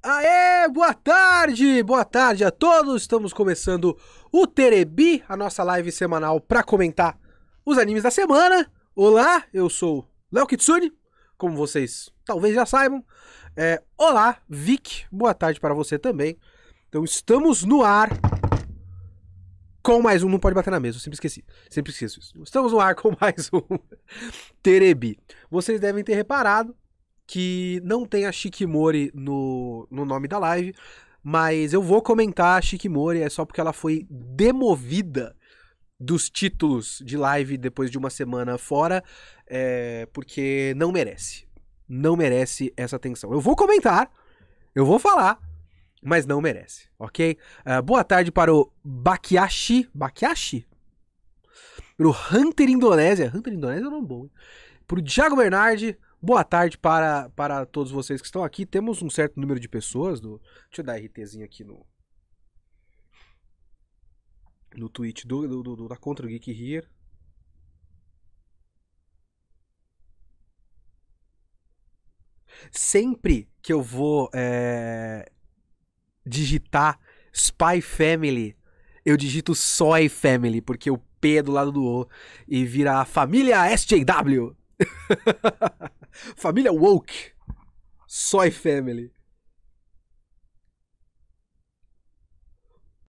Aê, boa tarde a todos. Estamos começando o Terebi, a nossa live semanal para comentar os animes da semana. Olá, eu sou Léo Kitsune, como vocês talvez já saibam. Olá, Vic, boa tarde para você também. Então estamos no ar com mais um, não pode bater na mesa, eu sempre esqueço isso. Estamos no ar com mais um Terebi. Vocês devem ter reparado que não tem a Shikimori no nome da live, mas eu vou comentar a Shikimori, é só porque ela foi demovida dos títulos de live depois de uma semana fora, porque não merece. Não merece essa atenção. Eu vou comentar, eu vou falar, mas não merece, ok? Boa tarde para o Bakiashi. Bakiashi? Para o Hunter Indonésia. Hunter Indonésia é um nome bom, hein? Para o Thiago Bernardi. Boa tarde para todos vocês que estão aqui. Temos um certo número de pessoas. Deixa eu dar RTzinho aqui no tweet da Contra o Geek Here. Sempre que eu vou digitar Spy Family, eu digito Soy Family, porque o P é do lado do O e vira a família SJW. Família Woke. Soy Family.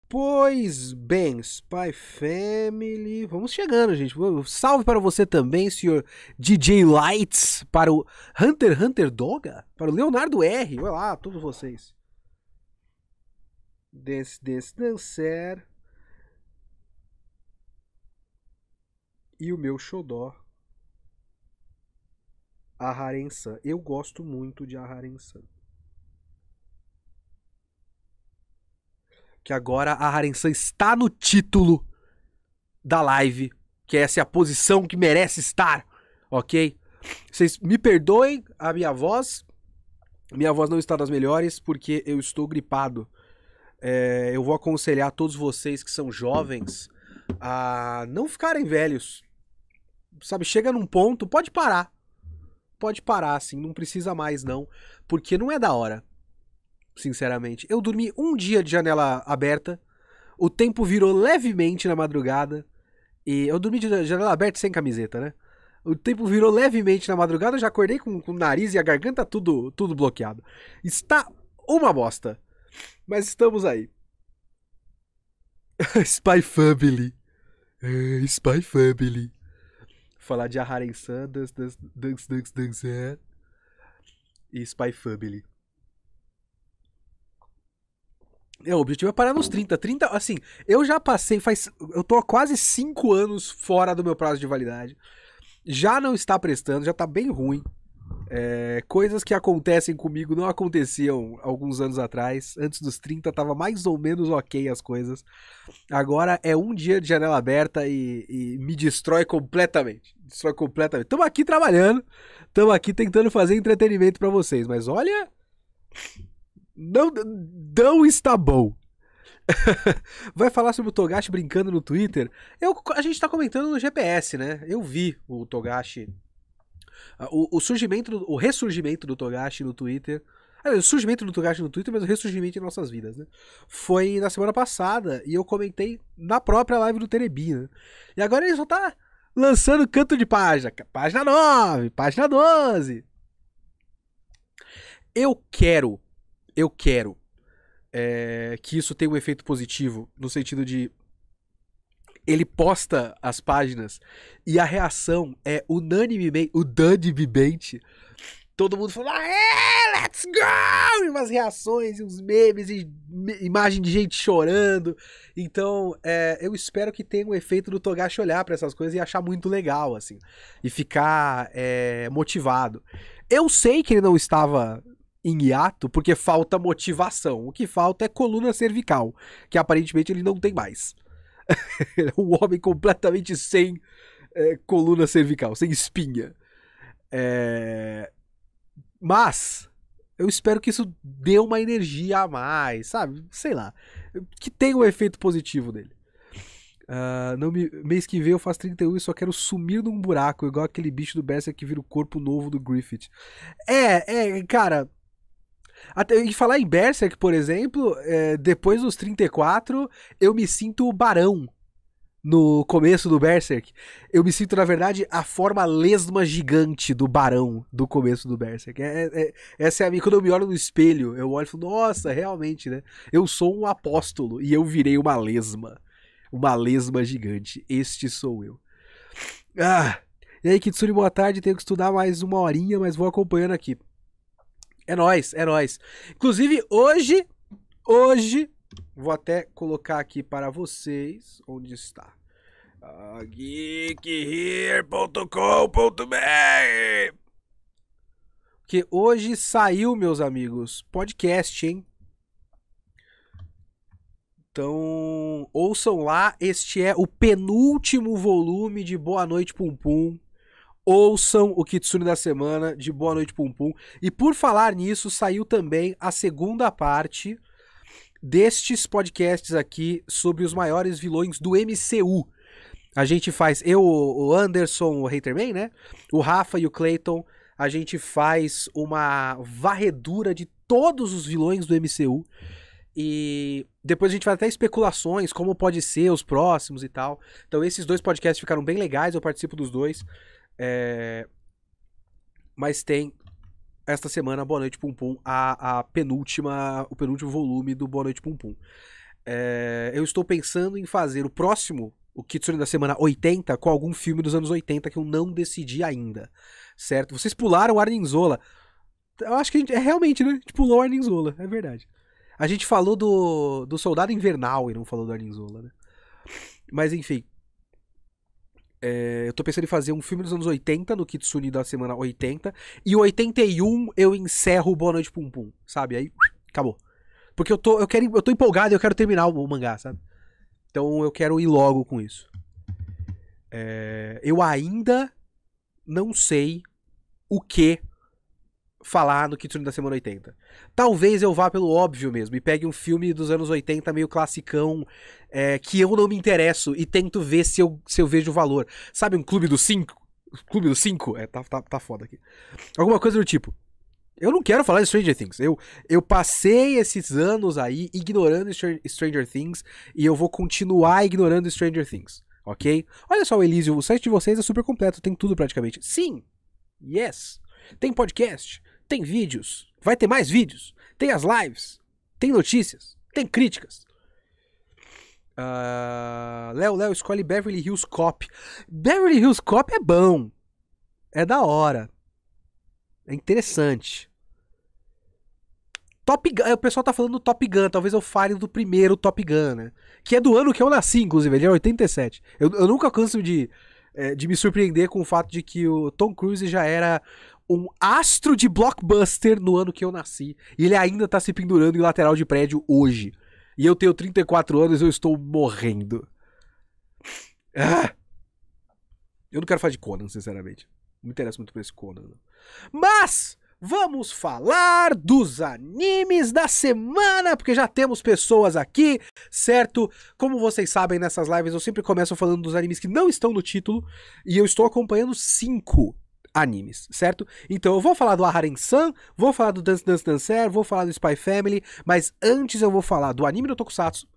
Pois bem, Spy Family. Vamos chegando, gente. Salve para você também, senhor DJ Lights. Para o Hunter Doga. Para o Leonardo R. Olha lá, todos vocês. Dancer. E o meu xodó. Aharen-san. Eu gosto muito de Aharen-san. Que agora a Aharen-san está no título da live. Que essa é a posição que merece estar. Ok? Vocês me perdoem a minha voz. Minha voz não está das melhores porque eu estou gripado. Eu vou aconselhar todos vocês que são jovens a não ficarem velhos. Sabe, chega num ponto, pode parar, assim, não precisa mais não, porque não é da hora, sinceramente. Eu dormi um dia de janela aberta, o tempo virou levemente na madrugada, e eu dormi de janela aberta sem camiseta, né? O tempo virou levemente na madrugada, eu já acordei com o nariz e a garganta tudo bloqueado. Está uma bosta, mas estamos aí. Spy Family. Spy Family. Falar de Aharen-san, Dancer e Spy Family. O objetivo é parar nos 30. 30, assim, eu já passei, eu tô há quase 5 anos fora do meu prazo de validade. Já não está prestando, já tá bem ruim. Coisas que acontecem comigo não aconteciam alguns anos atrás. Antes dos 30 tava mais ou menos ok as coisas. Agora é um dia de janela aberta e me destrói completamente. Estamos aqui trabalhando, estamos aqui tentando fazer entretenimento para vocês, mas olha, não está bom. Vai falar sobre o Togashi brincando no Twitter? A gente tá comentando no GPS, né? Eu vi o Togashi, o ressurgimento do Togashi no Twitter. O surgimento do Togashi no Twitter, mas o ressurgimento em nossas vidas, né? Foi na semana passada e eu comentei na própria live do Terebi, né? E agora ele só tá lançando canto de página. Página 9, página 12. Eu quero que isso tenha um efeito positivo, no sentido de ele posta as páginas e a reação é unanimemente. Todo mundo falando, let's go! E umas reações, e uns memes, e imagem de gente chorando. Então, eu espero que tenha um efeito do Togashi olhar pra essas coisas e achar muito legal, assim. E ficar motivado. Eu sei que ele não estava em hiato porque falta motivação. O que falta é coluna cervical, que aparentemente ele não tem mais. Ele é um homem completamente sem coluna cervical, sem espinha. Mas eu espero que isso dê uma energia a mais, sabe? Sei lá. Que tenha um efeito positivo nele. Mês que vem eu faço 31 e só quero sumir num buraco, igual aquele bicho do Berserk que vira o corpo novo do Griffith. Cara. Até, e falar em Berserk, por exemplo, depois dos 34, eu me sinto o Barão no começo do Berserk. Eu me sinto, na verdade, a forma lesma gigante do Barão do começo do Berserk. Essa é a minha. Quando eu me olho no espelho, eu olho e falo, nossa, realmente, né? Eu sou um apóstolo e eu virei uma lesma. Uma lesma gigante. Este sou eu. E aí, Kitsune, boa tarde. Tenho que estudar mais uma horinha, mas vou acompanhando aqui. É nóis, é nóis. Inclusive, hoje, vou até colocar aqui para vocês. Onde está? geekhere.com.br. Porque hoje saiu, meus amigos, podcast, hein? Então, ouçam lá. Este é o penúltimo volume de Boa Noite Pum Pum. Ouçam o Kitsune da semana de Boa Noite Pum Pum. E por falar nisso, saiu também a segunda parte destes podcasts aqui sobre os maiores vilões do MCU. A gente faz, o Anderson, o Haterman, né? O Rafa e o Clayton, a gente faz uma varredura de todos os vilões do MCU. E depois a gente faz até especulações, como pode ser os próximos e tal. Então esses dois podcasts ficaram bem legais, eu participo dos dois. Mas tem esta semana Boa Noite Pum Pum, o penúltimo volume do Boa Noite Pum Pum. Eu estou pensando em fazer o próximo, o Kitsune da semana 80, com algum filme dos anos 80 que eu não decidi ainda, certo? Vocês pularam o Arnim-Zola. Eu acho que a gente, realmente, né? A gente pulou o Arnim-Zola, é verdade. A gente falou do Soldado Invernal e não falou do Arnim-Zola, né? Mas enfim. Eu tô pensando em fazer um filme dos anos 80 no Kitsune da semana 80. E o 81 eu encerro o Boa Noite Pum Pum, sabe? Aí, acabou. Porque eu tô empolgado e eu quero terminar o mangá, sabe? Então eu quero ir logo com isso. Eu ainda não sei o que falar no Kitsune da semana 80. Talvez eu vá pelo óbvio mesmo e pegue um filme dos anos 80 meio classicão, que eu não me interesso e tento ver se eu vejo o valor. Sabe um Clube dos 5? Clube dos 5? Tá foda aqui. Alguma coisa do tipo. Eu não quero falar de Stranger Things. Eu passei esses anos aí ignorando Stranger Things e eu vou continuar ignorando Stranger Things, ok? Olha só, Elísio, o site de vocês é super completo, tem tudo praticamente. Sim! Yes! Tem podcast, tem vídeos, vai ter mais vídeos, tem as lives, tem notícias, tem críticas. Léo escolhe Beverly Hills Cop. Beverly Hills Cop é bom. É da hora. É interessante. Top Gun, o pessoal tá falando do Top Gun, talvez eu fale do primeiro Top Gun, né? Que é do ano que eu nasci, inclusive, ele é 87. Eu nunca canso de me surpreender com o fato de que o Tom Cruise já era um astro de blockbuster no ano que eu nasci. E ele ainda tá se pendurando em lateral de prédio hoje. E eu tenho 34 anos e eu estou morrendo. Eu não quero falar de Conan, sinceramente. Não me interessa muito por esse Conan, não. Mas vamos falar dos animes da semana, porque já temos pessoas aqui, certo? Como vocês sabem, nessas lives eu sempre começo falando dos animes que não estão no título, e eu estou acompanhando 5 animes, certo? Então eu vou falar do Aharen-san, vou falar do Dance Dance Dancer, vou falar do Spy Family, mas antes eu vou falar do anime do Tokusatsu,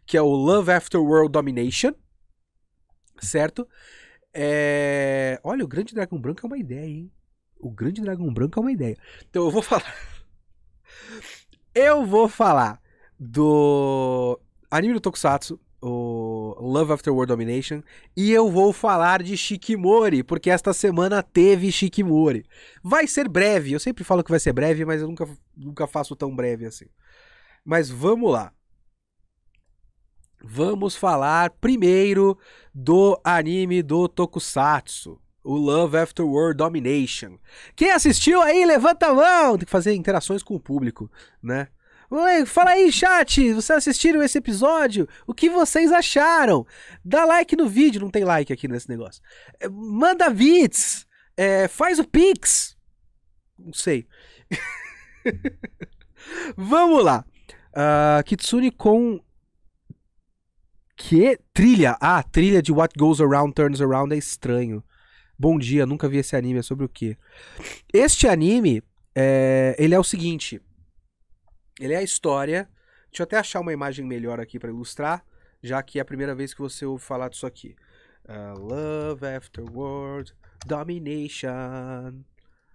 que é o Love After World Domination, certo? Olha, o Grande Dragão Branco é uma ideia, hein? O Grande Dragão Branco é uma ideia. Então eu vou falar... eu vou falar do anime do Tokusatsu, o Love After World Domination, e eu vou falar de Shikimori, porque esta semana teve Shikimori. Vai ser breve, eu sempre falo que vai ser breve, mas eu nunca faço tão breve assim. Mas vamos lá. Vamos falar primeiro do anime do Tokusatsu, o Love After World Domination. Quem assistiu aí, levanta a mão! Tem que fazer interações com o público, né? Fala aí, chat, vocês assistiram esse episódio? O que vocês acharam? Dá like no vídeo, não tem like aqui nesse negócio. Manda bits, faz o pix. Não sei. Vamos lá. Kitsune com... Que? Trilha. Trilha de What Goes Around Turns Around é estranho. Bom dia, nunca vi esse anime, é sobre o quê? Este anime, ele é o seguinte... Ele é a história. Deixa eu até achar uma imagem melhor aqui pra ilustrar, já que é a primeira vez que você ouve falar disso aqui. Love Afterward Domination.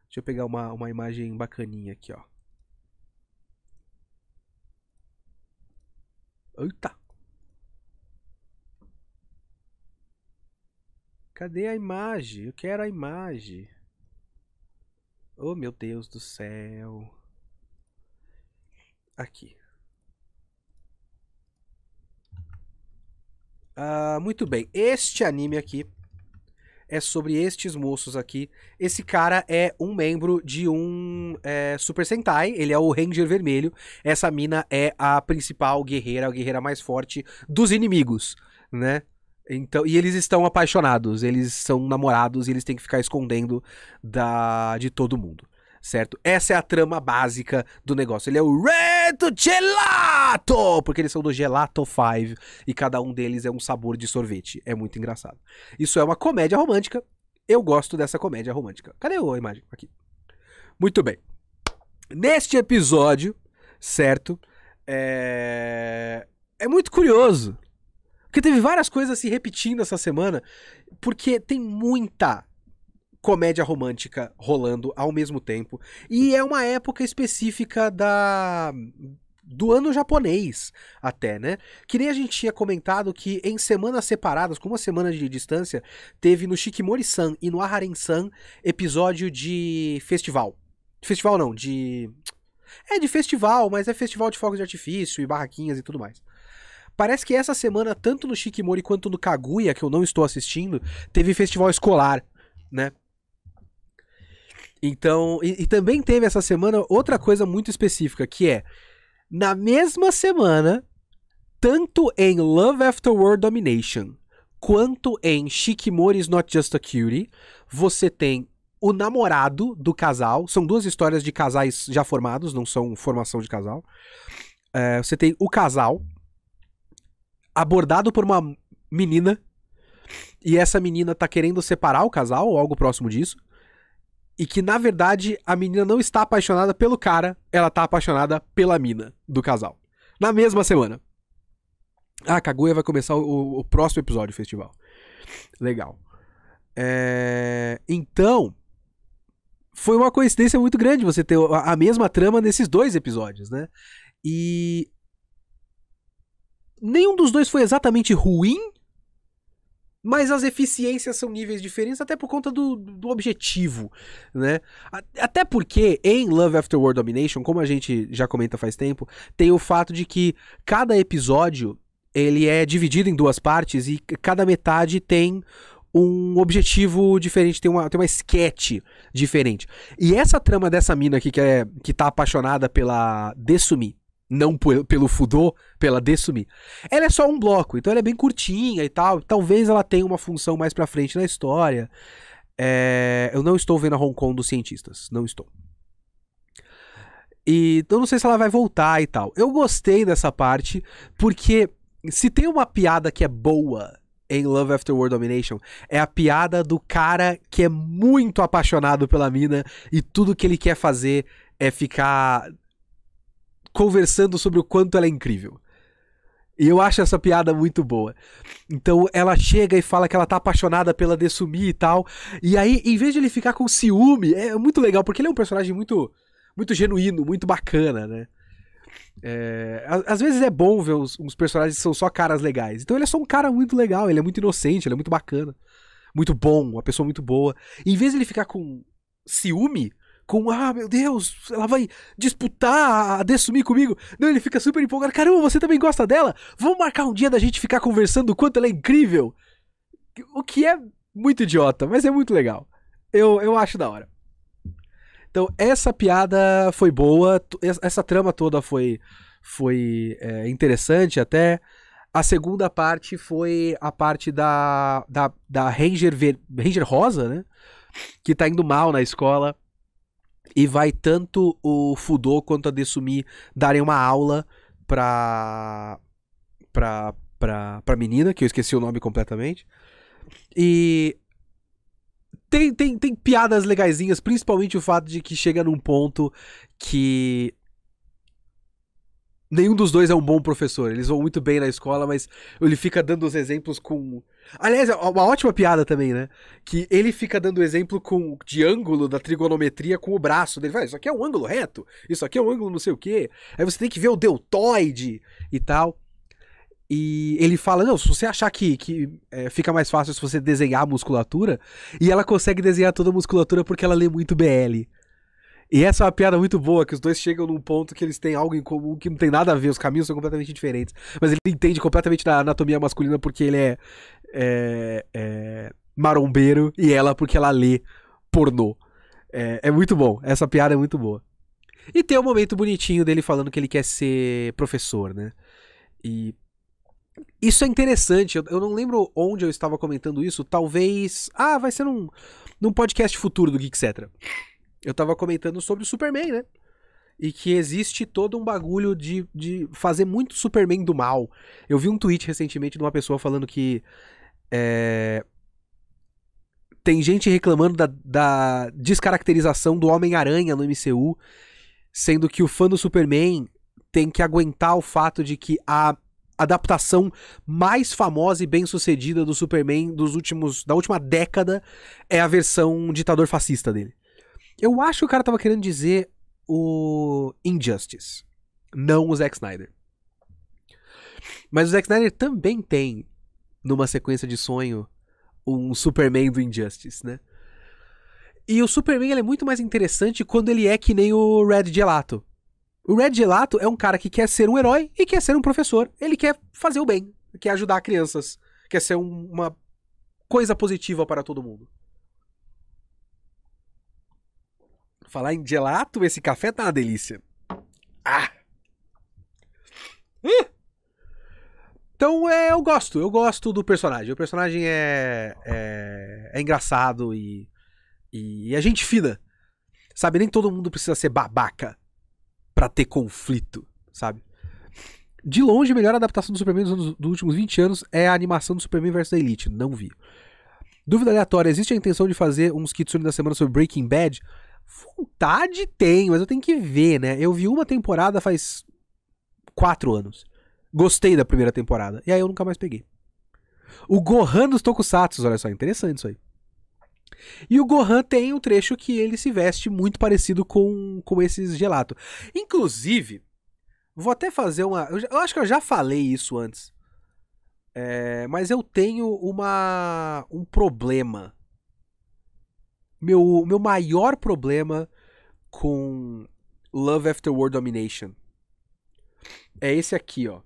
Deixa eu pegar uma imagem bacaninha aqui, ó. Eita! Cadê a imagem? Eu quero a imagem. Oh, meu Deus do céu. Aqui. Muito bem. Este anime aqui é sobre estes moços aqui. Esse cara é um membro de um Super Sentai. Ele é o Ranger Vermelho. Essa mina é a principal guerreira, a guerreira mais forte dos inimigos, né? Então, e eles estão apaixonados, eles são namorados e eles têm que ficar escondendo de todo mundo, certo? Essa é a trama básica do negócio. Ele é o Red Gelato, porque eles são do Gelato 5 e cada um deles é um sabor de sorvete. É muito engraçado. Isso é uma comédia romântica. Eu gosto dessa comédia romântica. Cadê a imagem? Aqui. Muito bem. Neste episódio, certo? É muito curioso. Porque teve várias coisas se repetindo essa semana, porque tem muita comédia romântica rolando ao mesmo tempo. E é uma época específica do ano japonês, até, né? Que nem a gente tinha comentado que em semanas separadas, com uma semana de distância, teve no Shikimori-san e no Aharen-san episódio de festival. Festival não, de festival, mas é festival de fogos de artifício e barraquinhas e tudo mais. Parece que essa semana, tanto no Shikimori quanto no Kaguya, que eu não estou assistindo, teve festival escolar, né? Então, e também teve essa semana outra coisa muito específica, que é, na mesma semana, tanto em Love Afterward Domination, quanto em Shikimori's Not Just a Cutie, você tem o namorado do casal, são duas histórias de casais já formados, não são formação de casal. Você tem o casal abordado por uma menina, e essa menina tá querendo separar o casal, ou algo próximo disso, e que, na verdade, a menina não está apaixonada pelo cara, ela tá apaixonada pela mina do casal. Na mesma semana. Kaguya vai começar o próximo episódio do festival. Legal. Então, foi uma coincidência muito grande você ter a mesma trama nesses dois episódios, né? E nenhum dos dois foi exatamente ruim, mas as eficiências são níveis diferentes, até por conta do objetivo, né? Até porque em Love Afterward Domination, como a gente já comenta faz tempo, tem o fato de que cada episódio ele é dividido em duas partes e cada metade tem um objetivo diferente, tem uma sketch diferente. E essa trama dessa mina aqui que tá apaixonada pela Desumi, não pelo Fudô, pela Desumi, ela é só um bloco, então ela é bem curtinha e tal, talvez ela tenha uma função mais pra frente na história. Eu não estou vendo a Hong Kong dos cientistas, não estou. E eu não sei se ela vai voltar e tal. Eu gostei dessa parte, porque se tem uma piada que é boa em Love Afterward Domination, é a piada do cara que é muito apaixonado pela mina e tudo que ele quer fazer é ficar conversando sobre o quanto ela é incrível. E eu acho essa piada muito boa. Então ela chega e fala que ela tá apaixonada pela Desumi e tal. E aí, em vez de ele ficar com ciúme, é muito legal, porque ele é um personagem muito, muito genuíno, muito bacana, né? Às vezes é bom ver uns personagens que são só caras legais. Então ele é só um cara muito legal, ele é muito inocente, ele é muito bacana. Muito bom, uma pessoa muito boa. E em vez de ele ficar com ciúme, meu Deus, ela vai disputar a Desumi comigo. Não, ele fica super empolgado. Caramba, você também gosta dela? Vamos marcar um dia da gente ficar conversando o quanto ela é incrível. O que é muito idiota, mas é muito legal. Eu acho da hora. Então, essa piada foi boa. Essa trama toda foi interessante até. A segunda parte foi a parte da Ranger Rosa, né? Que tá indo mal na escola. E vai tanto o Fudô quanto a Desumi darem uma aula pra menina, que eu esqueci o nome completamente. E tem piadas legaisinhas, principalmente o fato de que chega num ponto que Nenhum dos dois é um bom professor. Eles vão muito bem na escola, mas ele fica dando os exemplos com... Aliás, é uma ótima piada também, né? Que ele fica dando exemplo de ângulo da trigonometria com o braço dele. Fala, isso aqui é um ângulo reto, isso aqui é um ângulo não sei o quê. Aí você tem que ver o deltoide e tal. E ele fala, não, se você achar que fica mais fácil se você desenhar a musculatura, e ela consegue desenhar toda a musculatura porque ela lê muito BL. E essa é uma piada muito boa, que os dois chegam num ponto que eles têm algo em comum que não tem nada a ver, os caminhos são completamente diferentes. Mas ele entende completamente da anatomia masculina porque ele é marombeiro e ela porque ela lê pornô. É muito bom, essa piada é muito boa. E tem um momento bonitinho dele falando que ele quer ser professor, né? E isso é interessante, eu não lembro onde eu estava comentando isso, talvez... Ah, vai ser num podcast futuro do Geekcetra. Eu tava comentando sobre o Superman, né? E que existe todo um bagulho de fazer muito Superman do mal. Eu vi um tweet recentemente de uma pessoa falando que tem gente reclamando da descaracterização do Homem-Aranha no MCU, sendo que o fã do Superman tem que aguentar o fato de que a adaptação mais famosa e bem-sucedida do Superman da última década é a versão ditador fascista dele. Eu acho que o cara tava querendo dizer o Injustice, não o Zack Snyder. Mas o Zack Snyder também tem, numa sequência de sonho, um Superman do Injustice, né? E o Superman ele é muito mais interessante quando ele é que nem o Red Gelato. O Red Gelato é um cara que quer ser um herói e quer ser um professor. Ele quer fazer o bem, quer ajudar crianças, quer ser uma coisa positiva para todo mundo. Falar em gelato, esse café tá uma delícia. Ah! Então eu gosto do personagem. O personagem é engraçado e é gente fina. Sabe, nem todo mundo precisa ser babaca pra ter conflito, sabe? De longe, a melhor adaptação do Superman dos últimos 20 anos é a animação do Superman vs da Elite. Não vi. Dúvida aleatória, existe a intenção de fazer uns Kitsune da semana sobre Breaking Bad? Vontade tem, mas eu tenho que ver, né? Eu vi uma temporada faz 4 anos. Gostei da primeira temporada. E aí eu nunca mais peguei. O Gohan dos Tokusatsu, olha só, interessante isso aí. E o Gohan tem um trecho que ele se veste muito parecido com esses gelato. Inclusive, vou até fazer uma... Eu acho que eu já falei isso antes. Mas eu tenho um problema. Meu maior problema com Love After World Domination é esse aqui, ó.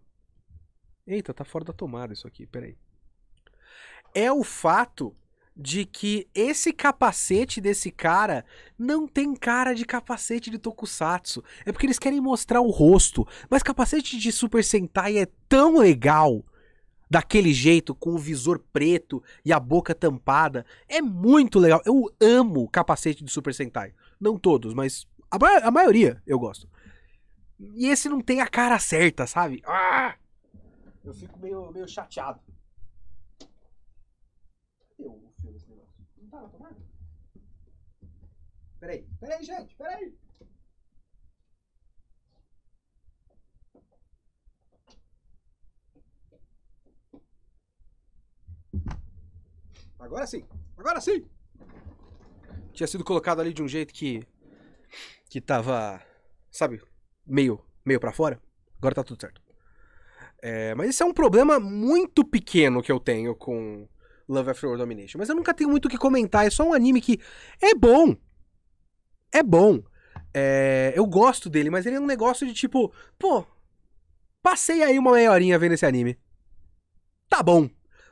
Eita, tá fora da tomada isso aqui, peraí. É o fato de que esse capacete desse cara não tem cara de capacete de Tokusatsu. É porque eles querem mostrar o rosto. Mas capacete de Super Sentai é tão legal, daquele jeito, com o visor preto e a boca tampada. É muito legal. Eu amo capacete de Super Sentai. Não todos, mas a maioria eu gosto. E esse não tem a cara certa, sabe? Ah! Eu fico meio chateado. Cadê o fio desse negócio? Não tá na tomada? Peraí, gente, peraí. Agora sim, agora sim. Tinha sido colocado ali de um jeito que tava, sabe, meio pra fora. Agora tá tudo certo. Mas esse é um problema muito pequeno que eu tenho com Love After World Domination. Mas eu nunca tenho muito o que comentar. É só um anime que é bom. É bom. Eu gosto dele, mas ele é um negócio de tipo... Pô, passei aí uma meia horinha vendo esse anime. Tá bom.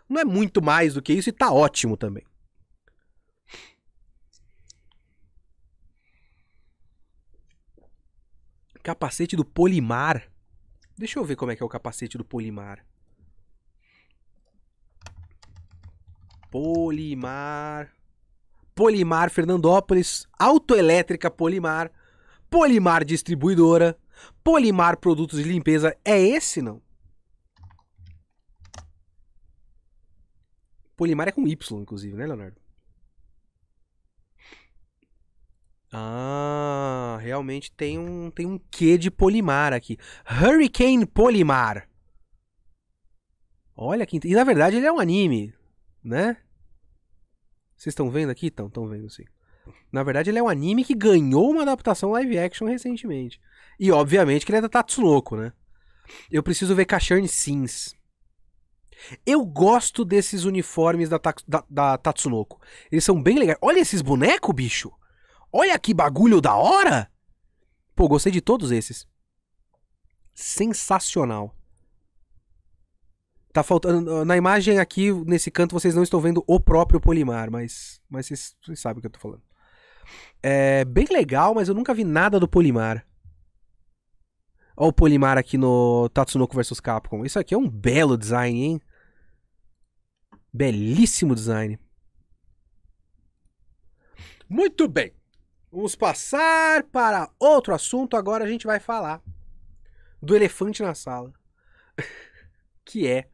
Não é muito mais do que isso e tá ótimo também. Capacete do Polimar. Deixa eu ver como é que é o capacete do Polimar. Polimar. Polimar Fernandópolis. Autoelétrica Polimar. Polimar Distribuidora. Polimar Produtos de Limpeza. É esse, não? Polimar é com Y, inclusive, né, Leonardo? Ah, realmente tem um quê de Polimar aqui. Hurricane Polimar. Olha que... E na verdade ele é um anime, né? Vocês estão vendo aqui? Estão vendo sim. Na verdade ele é um anime que ganhou uma adaptação live action recentemente. E obviamente que ele é da Tatsunoko, né? Eu preciso ver Casshern Sins. Eu gosto desses uniformes da Tatsunoko. Eles são bem legais. Olha esses bonecos, bicho. Olha que bagulho da hora. Pô, gostei de todos esses. Sensacional. Tá faltando... Na imagem aqui, nesse canto, vocês não estão vendo o próprio Polimar, mas vocês sabem o que eu tô falando. É bem legal, mas eu nunca vi nada do Polimar. Olha o Polimar aqui no Tatsunoko vs Capcom. Isso aqui é um belo design, hein? Belíssimo design. Muito bem. Vamos passar para outro assunto. Agora a gente vai falar do elefante na sala. Que é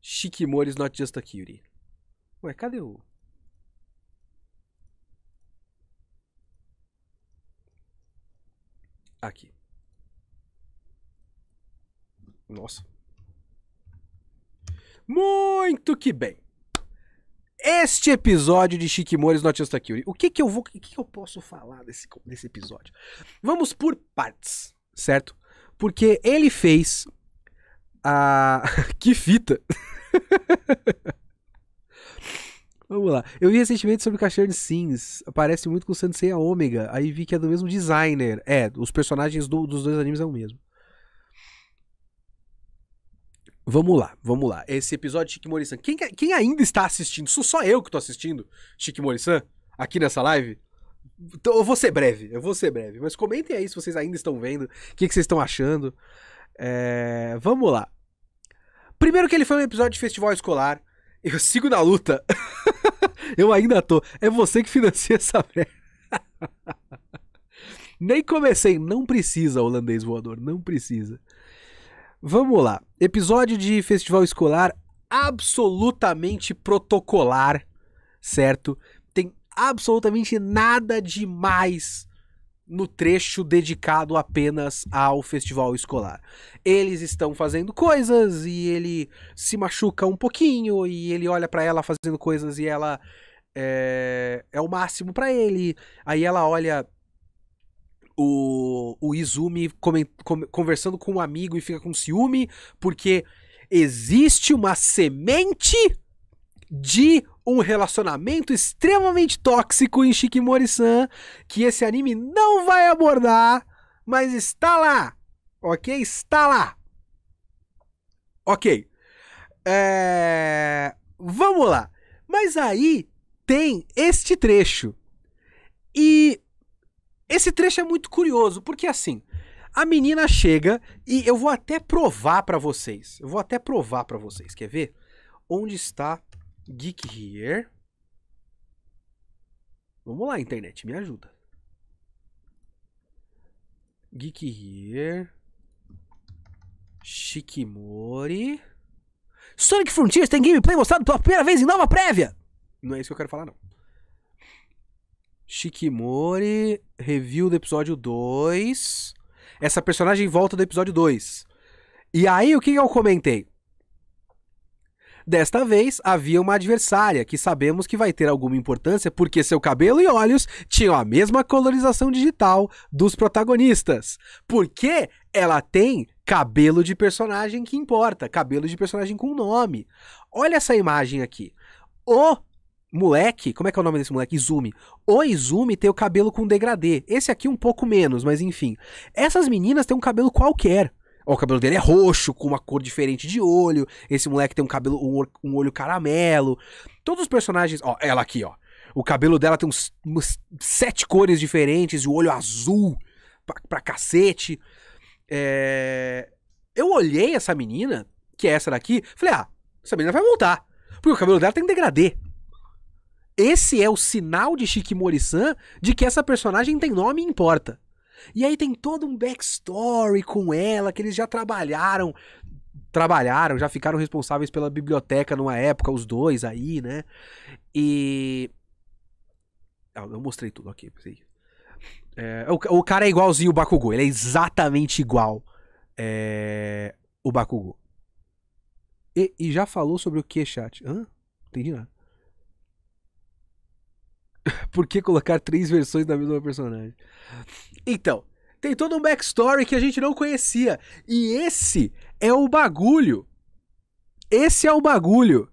Shikimori's Not Just a Cutie. Ué, cadê o... Aqui. Nossa. Muito que bem. Este episódio de Shikimori's Not Just a Cutie. O que eu posso falar desse episódio? Vamos por partes, certo? Porque ele fez a... Que fita! Vamos lá. Eu vi recentemente sobre Casshern Sins. Parece muito com o Sensei Omega. Aí vi que é do mesmo designer. É, os personagens dos dois animes é o mesmo. Vamos lá. Esse episódio de Shikimori-san. Quem ainda está assistindo? Sou só eu que tô assistindo Shikimori-san aqui nessa live? Então eu vou ser breve. Mas comentem aí se vocês ainda estão vendo. O que vocês estão achando. Vamos lá. Primeiro que ele foi um episódio de festival escolar. Eu sigo na luta. Eu ainda tô. É você que financia essa merda. Nem comecei. Não precisa, holandês voador. Não precisa. Vamos lá. Episódio de festival escolar absolutamente protocolar, certo? Tem absolutamente nada demais no trecho dedicado apenas ao festival escolar. Eles estão fazendo coisas e ele se machuca um pouquinho e ele olha pra ela fazendo coisas e ela é o máximo pra ele. Aí ela olha o Izumi conversando com um amigo e fica com ciúme porque existe uma semente de um relacionamento extremamente tóxico em Shikimori-san que esse anime não vai abordar, mas está lá, ok? Está lá. Ok. Vamos lá. Mas aí tem este trecho. E esse trecho é muito curioso, porque assim, a menina chega e eu vou até provar pra vocês. Quer ver? Onde está Geek Here? Vamos lá, internet, me ajuda. Geek Here. Shikimori. Sonic Frontiers tem gameplay mostrado pela primeira vez em nova prévia. Não é isso que eu quero falar, não. Shikimori, review do episódio 2. Essa personagem volta do episódio 2. E aí, o que eu comentei? Desta vez, havia uma adversária que sabemos que vai ter alguma importância porque seu cabelo e olhos tinham a mesma colorização digital dos protagonistas. Porque ela tem cabelo de personagem que importa, cabelo de personagem com nome. Olha essa imagem aqui. O moleque, como é que é o nome desse moleque? Izumi. O Izumi tem o cabelo com degradê. Esse aqui um pouco menos, mas enfim. Essas meninas têm um cabelo qualquer. O cabelo dele é roxo, com uma cor diferente de olho. Esse moleque tem um cabelo, um olho caramelo. Todos os personagens... Ó, ela aqui, ó. O cabelo dela tem umas 7 cores diferentes e o olho azul pra cacete. Eu olhei essa menina, que é essa daqui, falei, essa menina vai voltar. Porque o cabelo dela tem degradê. Esse é o sinal de Shikimori-san de que essa personagem tem nome e importa. E aí tem todo um backstory com ela, que eles já trabalharam, já ficaram responsáveis pela biblioteca numa época, os dois aí, né? E... eu mostrei tudo, ok. O cara é igualzinho o Bakugou. Ele é exatamente igual o Bakugou. E já falou sobre o que, chat? Não entendi nada. Por que colocar 3 versões da mesma personagem? Então, tem todo um backstory que a gente não conhecia. E esse é o bagulho. Esse é o bagulho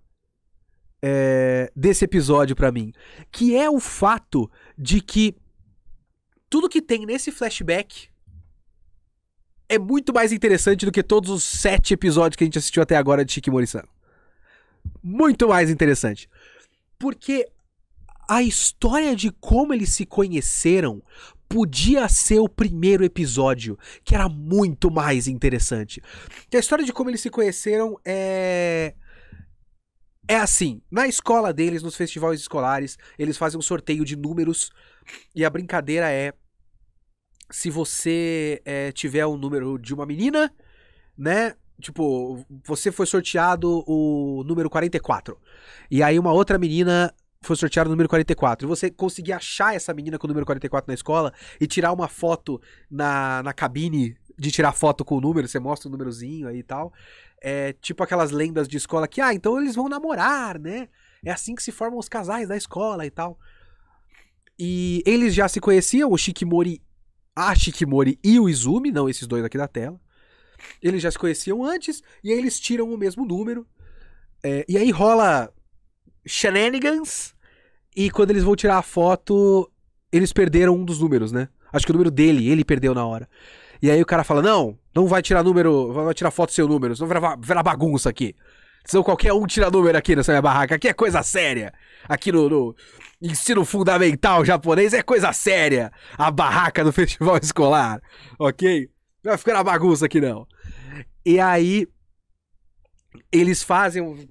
desse episódio pra mim. Que é o fato de que tudo que tem nesse flashback é muito mais interessante do que todos os 7 episódios que a gente assistiu até agora de Shikimori-san. Muito mais interessante. Porque a história de como eles se conheceram podia ser o primeiro episódio, que era muito mais interessante. A história de como eles se conheceram é assim, na escola deles, nos festivais escolares, eles fazem um sorteio de números e a brincadeira é se você tiver um número de uma menina, né? Tipo, você foi sorteado o número 44. E aí uma outra menina foi sorteada o número 44. E você conseguir achar essa menina com o número 44 na escola e tirar uma foto na cabine de tirar foto com o número, você mostra o númerozinho aí e tal. É tipo aquelas lendas de escola que, então eles vão namorar, né? É assim que se formam os casais da escola e tal. E eles já se conheciam, a Shikimori e o Izumi, não esses dois aqui da tela. Eles já se conheciam antes, e aí eles tiram o mesmo número. E aí rola shenanigans, e quando eles vão tirar a foto, eles perderam um dos números, né? Acho que o número dele, ele perdeu na hora. E aí o cara fala, não vai tirar número, vai tirar foto do seu número, senão vai virar bagunça aqui. Senão qualquer um tira número aqui nessa minha barraca, aqui é coisa séria. Aqui no ensino fundamental japonês é coisa séria. A barraca do festival escolar, ok? Não vai ficar na bagunça aqui não. E aí eles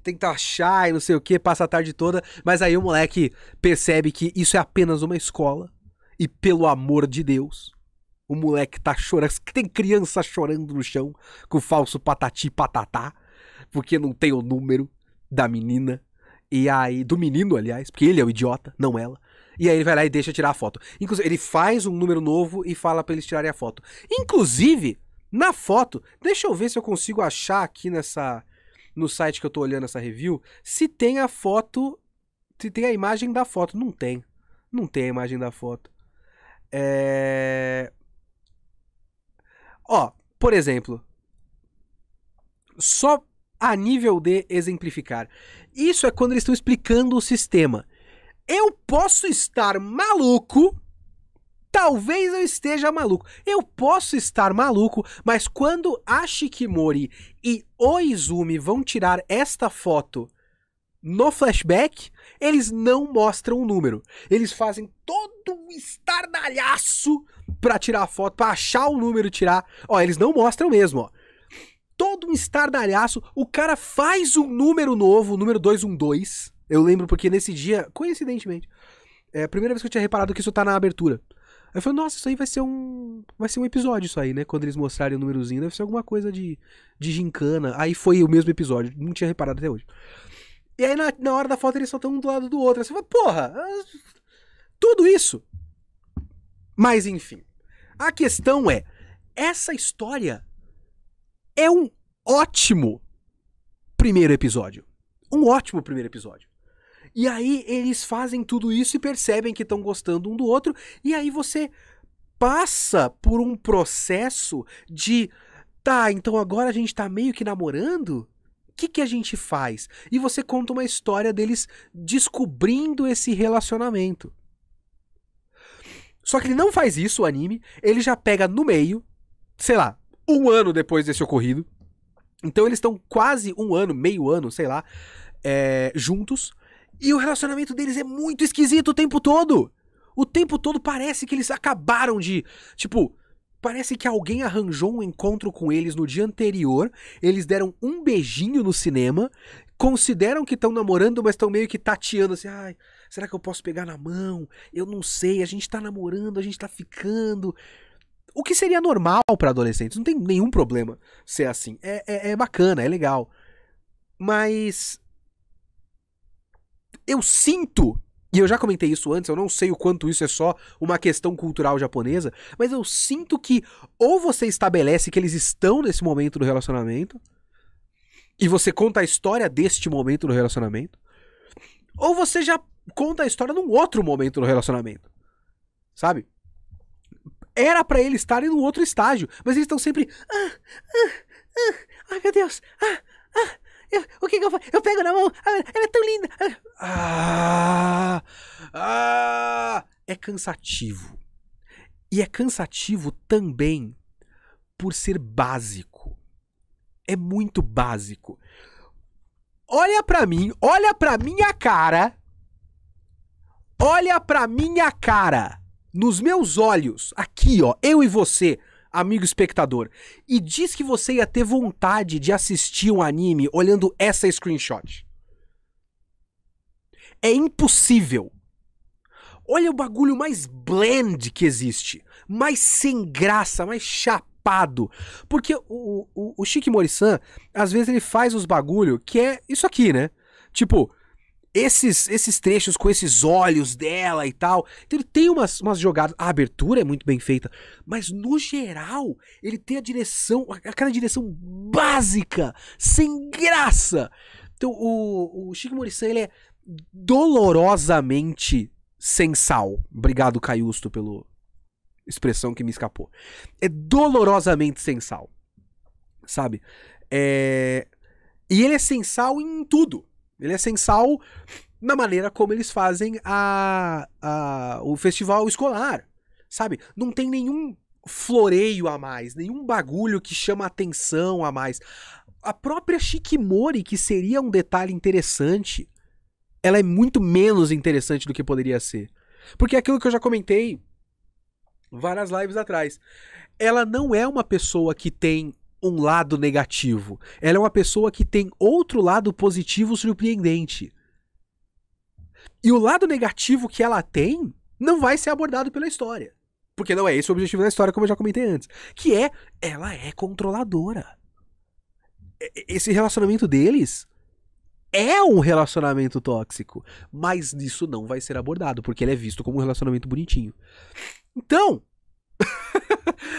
tentam achar e não sei o que, passa a tarde toda, mas aí o moleque percebe que isso é apenas uma escola e pelo amor de Deus, o moleque tá chorando, tem criança chorando no chão com falso patati patatá, porque não tem o número da menina, e aí, do menino aliás, porque ele é o idiota, não ela. E aí ele vai lá e deixa tirar a foto. Inclusive, ele faz um número novo e fala pra eles tirarem a foto. Inclusive, na foto, deixa eu ver se eu consigo achar aqui no site que eu tô olhando essa review, se tem a foto, se tem a imagem da foto. Não tem a imagem da foto. Por exemplo, só a nível de exemplificar. Isso é quando eles estão explicando o sistema. Eu posso estar maluco, talvez eu esteja maluco. Eu posso estar maluco, mas quando a Shikimori e o Izumi vão tirar esta foto no flashback, eles não mostram o número. Eles fazem todo um estardalhaço pra tirar a foto, pra achar o número e tirar. Eles não mostram mesmo, todo um estardalhaço. O cara faz um número novo, o número 212. Eu lembro porque nesse dia, coincidentemente, é a primeira vez que eu tinha reparado que isso tá na abertura. Aí eu falei, nossa, isso aí vai ser um episódio isso aí, né? Quando eles mostrarem o númerozinho, deve ser alguma coisa de gincana. Aí foi o mesmo episódio, não tinha reparado até hoje. E aí na hora da foto eles só estão um do lado do outro. Aí você fala, porra, tudo isso. Mas enfim, a questão é, essa história é um ótimo primeiro episódio. Um ótimo primeiro episódio. E aí eles fazem tudo isso e percebem que estão gostando um do outro. E aí você passa por um processo de... Tá, então agora a gente tá meio que namorando? O que a gente faz? E você conta uma história deles descobrindo esse relacionamento. Só que ele não faz isso, o anime. Ele já pega no meio, sei lá, 1 ano depois desse ocorrido. Então eles estão quase 1 ano, meio ano, sei lá, juntos. E o relacionamento deles é muito esquisito o tempo todo. O tempo todo parece que eles acabaram de... Tipo, parece que alguém arranjou um encontro com eles no dia anterior. Eles deram um beijinho no cinema. Consideram que estão namorando, mas estão meio que tateando assim. Ai, será que eu posso pegar na mão? Eu não sei, a gente tá namorando, a gente tá ficando... O que seria normal pra adolescentes. Não tem nenhum problema ser assim. É bacana, é legal. Mas... eu sinto E eu já comentei isso antes, eu não sei o quanto isso é só uma questão cultural japonesa, mas eu sinto que ou você estabelece que eles estão nesse momento do relacionamento, e você conta a história deste momento do relacionamento, ou você já conta a história num outro momento do relacionamento, sabe? Era pra eles estarem num outro estágio, mas eles estão sempre... ai meu Deus, o que eu faço? Eu pego na mão, ela é tão linda. É cansativo. E é cansativo também por ser básico. É muito básico. Olha pra mim, olha pra minha cara. Olha pra minha cara. Nos meus olhos, aqui ó, eu e você, amigo espectador, e diz que você ia ter vontade de assistir um anime olhando essa screenshot. É impossível. Olha o bagulho mais blend que existe, mais sem graça, mais chapado. Porque o Shikimori-san, às vezes ele faz os bagulho que é isso aqui, né? Tipo... Esses trechos com esses olhos dela e tal. Então ele tem umas jogadas. A abertura é muito bem feita. Mas no geral, ele tem a direção. Aquela direção básica. Sem graça. Então o Shikimori-san, ele é dolorosamente sensal. Obrigado, Caiusto, pela expressão que me escapou. É dolorosamente sensal. Sabe? E ele é sensal em tudo. Ele é sensal na maneira como eles fazem o festival escolar, sabe? Não tem nenhum floreio a mais, nenhum bagulho que chama atenção a mais. A própria Shikimori, que seria um detalhe interessante, ela é muito menos interessante do que poderia ser. Porque é aquilo que eu já comentei várias lives atrás. Ela não é uma pessoa que tem um lado negativo. Ela é uma pessoa que tem outro lado positivo surpreendente. E o lado negativo que ela tem não vai ser abordado pela história. Porque não é esse o objetivo da história, como eu já comentei antes. Que é, ela é controladora. Esse relacionamento deles é um relacionamento tóxico. Mas isso não vai ser abordado, porque ele é visto como um relacionamento bonitinho. Então...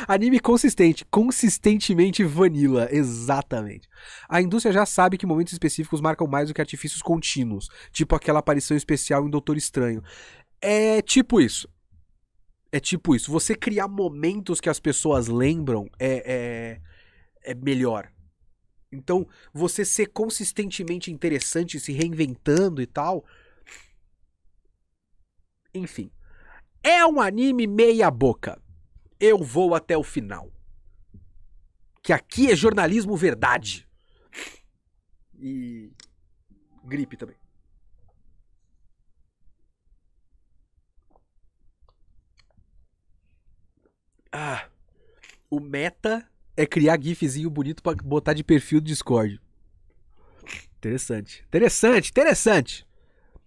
Anime consistente, consistentemente vanilla, exatamente. A indústria já sabe que momentos específicos marcam mais do que artifícios contínuos, tipo aquela aparição especial em Doutor Estranho. É tipo isso. É tipo isso. Você criar momentos que as pessoas lembram é melhor. Então, você ser consistentemente interessante, se reinventando e tal. Enfim. É um anime meia boca. Eu vou até o final. Que aqui é jornalismo verdade. E gripe também. O meta é criar gifzinho bonito pra botar de perfil do Discord. Interessante.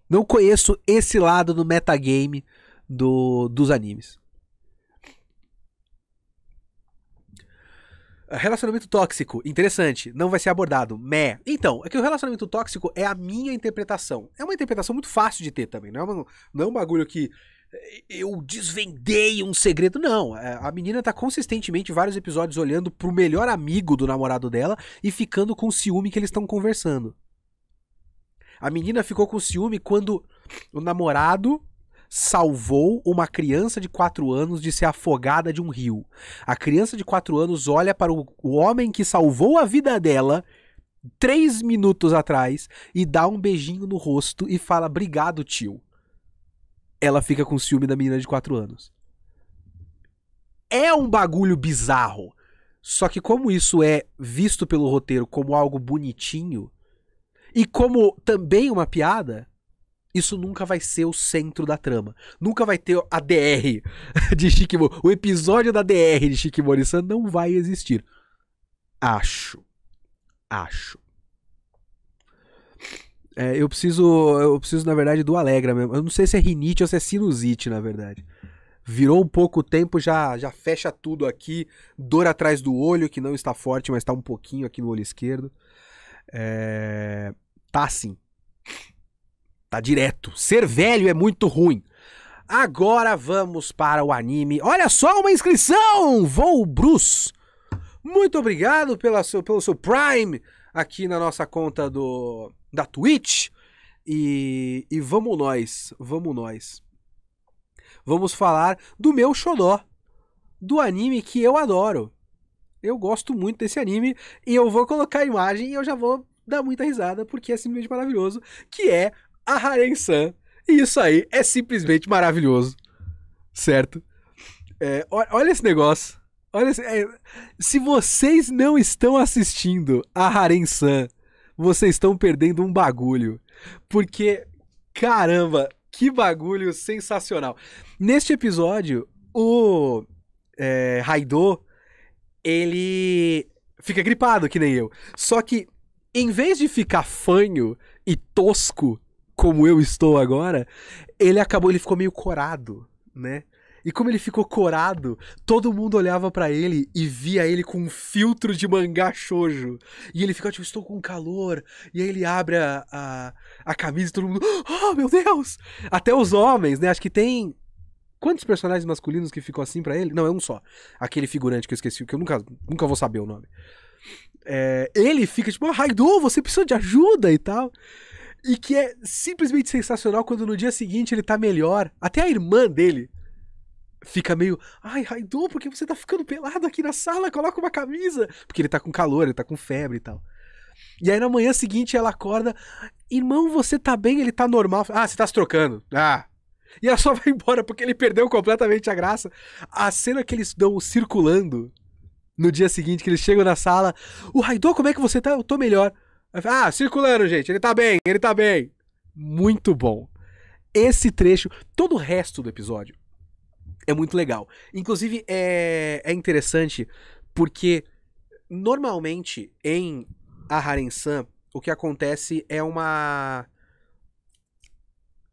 Não conheço esse lado do metagame dos animes. Relacionamento tóxico, interessante, não vai ser abordado. Então, é que o relacionamento tóxico é a minha interpretação. É uma interpretação muito fácil de ter também, não é um bagulho que eu desvendei um segredo, não. A menina tá consistentemente, vários episódios, olhando pro melhor amigo do namorado dela e ficando com ciúme que eles estão conversando. A menina ficou com ciúme quando o namorado salvou uma criança de 4 anos de ser afogada de um rio. A criança de 4 anos olha para o homem que salvou a vida dela 3 minutos atrás e dá um beijinho no rosto e fala: "Obrigado, tio". Ela fica com ciúme da menina de 4 anos. É um bagulho bizarro. Só que como isso é visto pelo roteiro como algo bonitinho e como também uma piada, isso nunca vai ser o centro da trama. Nunca vai ter a DR de Shikimori. O episódio da DR de Shikimori-san não vai existir. Acho. Eu preciso, na verdade, do Alegra mesmo. Eu não sei se é rinite ou se é sinusite, na verdade. Virou um pouco o tempo, já fecha tudo aqui. Dor atrás do olho, que não está forte, mas está um pouquinho aqui no olho esquerdo. Tá assim. Tá direto. Ser velho é muito ruim. Agora vamos para o anime. Olha só, uma inscrição! Voo Bruce. Muito obrigado pelo seu Prime aqui na nossa conta da Twitch. E vamos nós. Vamos falar do meu xodó. Do anime que eu adoro. Eu gosto muito desse anime. E eu vou colocar a imagem e eu já vou dar muita risada porque é simplesmente maravilhoso. Que é a Haren-san. E isso aí é simplesmente maravilhoso. Certo? Olha esse negócio. Se vocês não estão assistindo a Haren-san, vocês estão perdendo um bagulho. Porque, caramba, que bagulho sensacional. Neste episódio, o Raidô, ele fica gripado, que nem eu. Só que, em vez de ficar fanho e tosco, como eu estou agora, ele ficou meio corado, né? E como ele ficou corado, todo mundo olhava pra ele e via ele com um filtro de mangá shoujo. E ele fica tipo, estou com calor. E aí ele abre a camisa e todo mundo, oh meu Deus! Até os homens, né? Acho que tem... Quantos personagens masculinos que ficou assim pra ele? Não, é um só. Aquele figurante que eu esqueci, que eu nunca vou saber o nome. Ele fica tipo, Raidô, você precisa de ajuda e tal. E que é simplesmente sensacional quando no dia seguinte ele tá melhor. Até a irmã dele fica meio, ai, Raidô, por que você tá ficando pelado aqui na sala? Coloca uma camisa. Porque ele tá com calor, ele tá com febre e tal. E aí na manhã seguinte ela acorda, irmão, você tá bem? Ele tá normal. Ah, você tá se trocando. E ela só vai embora porque ele perdeu completamente a graça. A cena que eles dão circulando no dia seguinte, que eles chegam na sala, o Raidô, como é que você tá? Eu tô melhor. Circulando, gente, ele tá bem. Muito bom. Esse trecho, todo o resto do episódio é muito legal. Inclusive, é interessante porque normalmente em a Haren-san, o que acontece é uma...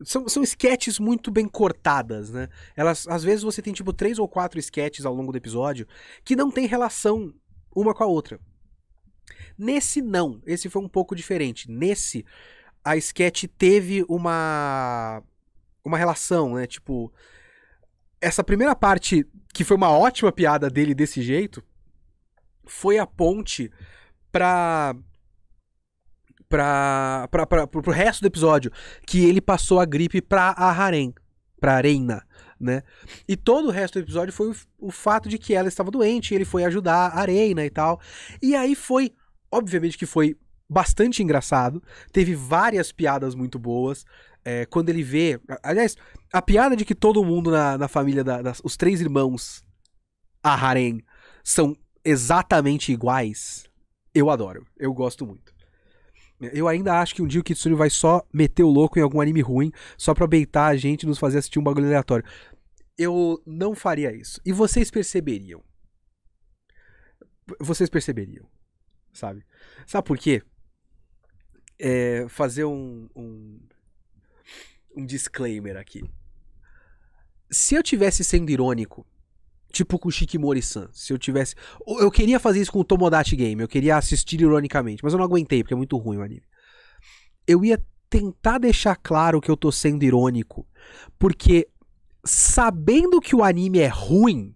São sketches muito bem cortadas, né? Às vezes você tem tipo 3 ou 4 sketches ao longo do episódio que não tem relação uma com a outra. Nesse não, esse foi um pouco diferente. Nesse, a sketch teve uma relação, né? Tipo, essa primeira parte, que foi uma ótima piada dele desse jeito, foi a ponte pro resto do episódio, que ele passou a gripe pra Haren, pra Reina, né? E todo o resto do episódio foi o fato de que ela estava doente, e ele foi ajudar a Reina e tal. E aí foi, obviamente que foi bastante engraçado, teve várias piadas muito boas, quando ele vê... Aliás, a piada de que todo mundo na família, os 3 irmãos, a Haren, são exatamente iguais, eu adoro, eu gosto muito. Eu ainda acho que um dia o Kitsune vai só meter o louco em algum anime ruim, só pra baitar a gente e nos fazer assistir um bagulho aleatório. Eu não faria isso. E vocês perceberiam. Sabe? Sabe por quê? Fazer um disclaimer aqui. Se eu tivesse sendo irônico, tipo com o Shikimori-san, eu queria fazer isso com o Tomodachi Game, eu queria assistir ironicamente, mas eu não aguentei, porque é muito ruim o anime. Eu ia tentar deixar claro que eu tô sendo irônico, porque sabendo que o anime é ruim,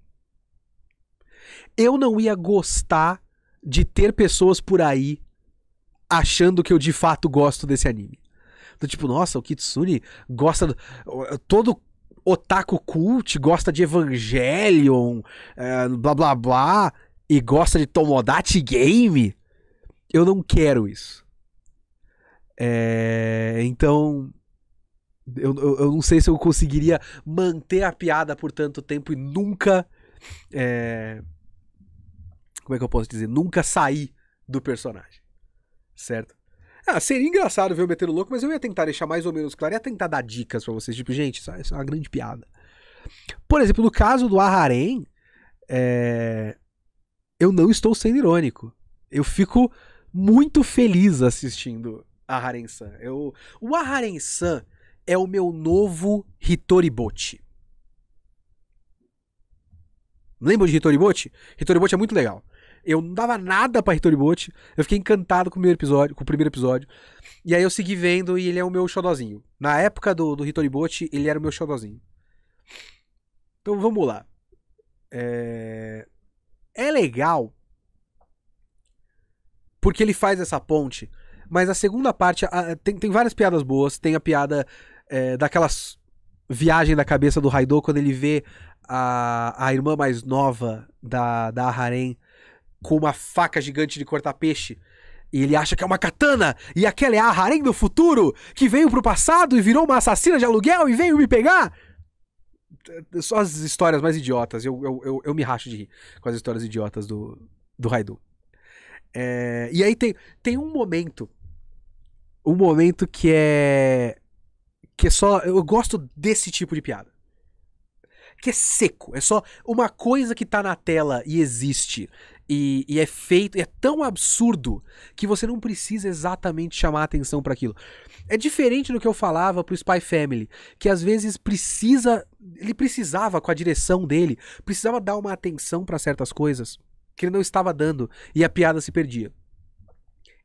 eu não ia gostar de ter pessoas por aí achando que eu de fato gosto desse anime. Então, tipo, nossa, o Kitsune gosta... Todo otaku cult gosta de Evangelion, blá blá blá, e gosta de Tomodachi Game. Eu não quero isso. Então, eu não sei se eu conseguiria manter a piada por tanto tempo e nunca... como é que eu posso dizer? Nunca sair do personagem. Certo? Seria engraçado ver eu metendo louco, mas eu ia tentar deixar mais ou menos claro, ia tentar dar dicas pra vocês, tipo, gente, isso é uma grande piada. Por exemplo, no caso do Haren, eu não estou sendo irônico. Eu fico muito feliz assistindo a Haren-san. O Haren-san é o meu novo Hitoribochi. Lembra de Hitoribochi? Hitoribochi é muito legal. Eu não dava nada pra Hitoribote. Eu fiquei encantado com o primeiro episódio. E aí eu segui vendo e ele é o meu xodozinho. Na época do Hitoribote, ele era o meu xodozinho. Então vamos lá. É legal porque ele faz essa ponte, mas a segunda parte tem várias piadas boas. Tem a piada daquelas viagem da cabeça do Raidou quando ele vê a irmã mais nova da Harem com uma faca gigante de cortar peixe. E ele acha que é uma katana. E aquela é a Harem do futuro que veio pro passado e virou uma assassina de aluguel e veio me pegar. Só as histórias mais idiotas. Eu me racho de rir com as histórias idiotas do Raidou. E aí tem um momento. Um momento que é só. Eu gosto desse tipo de piada. Que é seco. É só uma coisa que tá na tela e existe. E é feito. É tão absurdo que você não precisa exatamente chamar a atenção pra aquilo. É diferente do que eu falava pro Spy Family. Que às vezes ele precisava, com a direção dele, precisava dar uma atenção pra certas coisas que ele não estava dando. E a piada se perdia.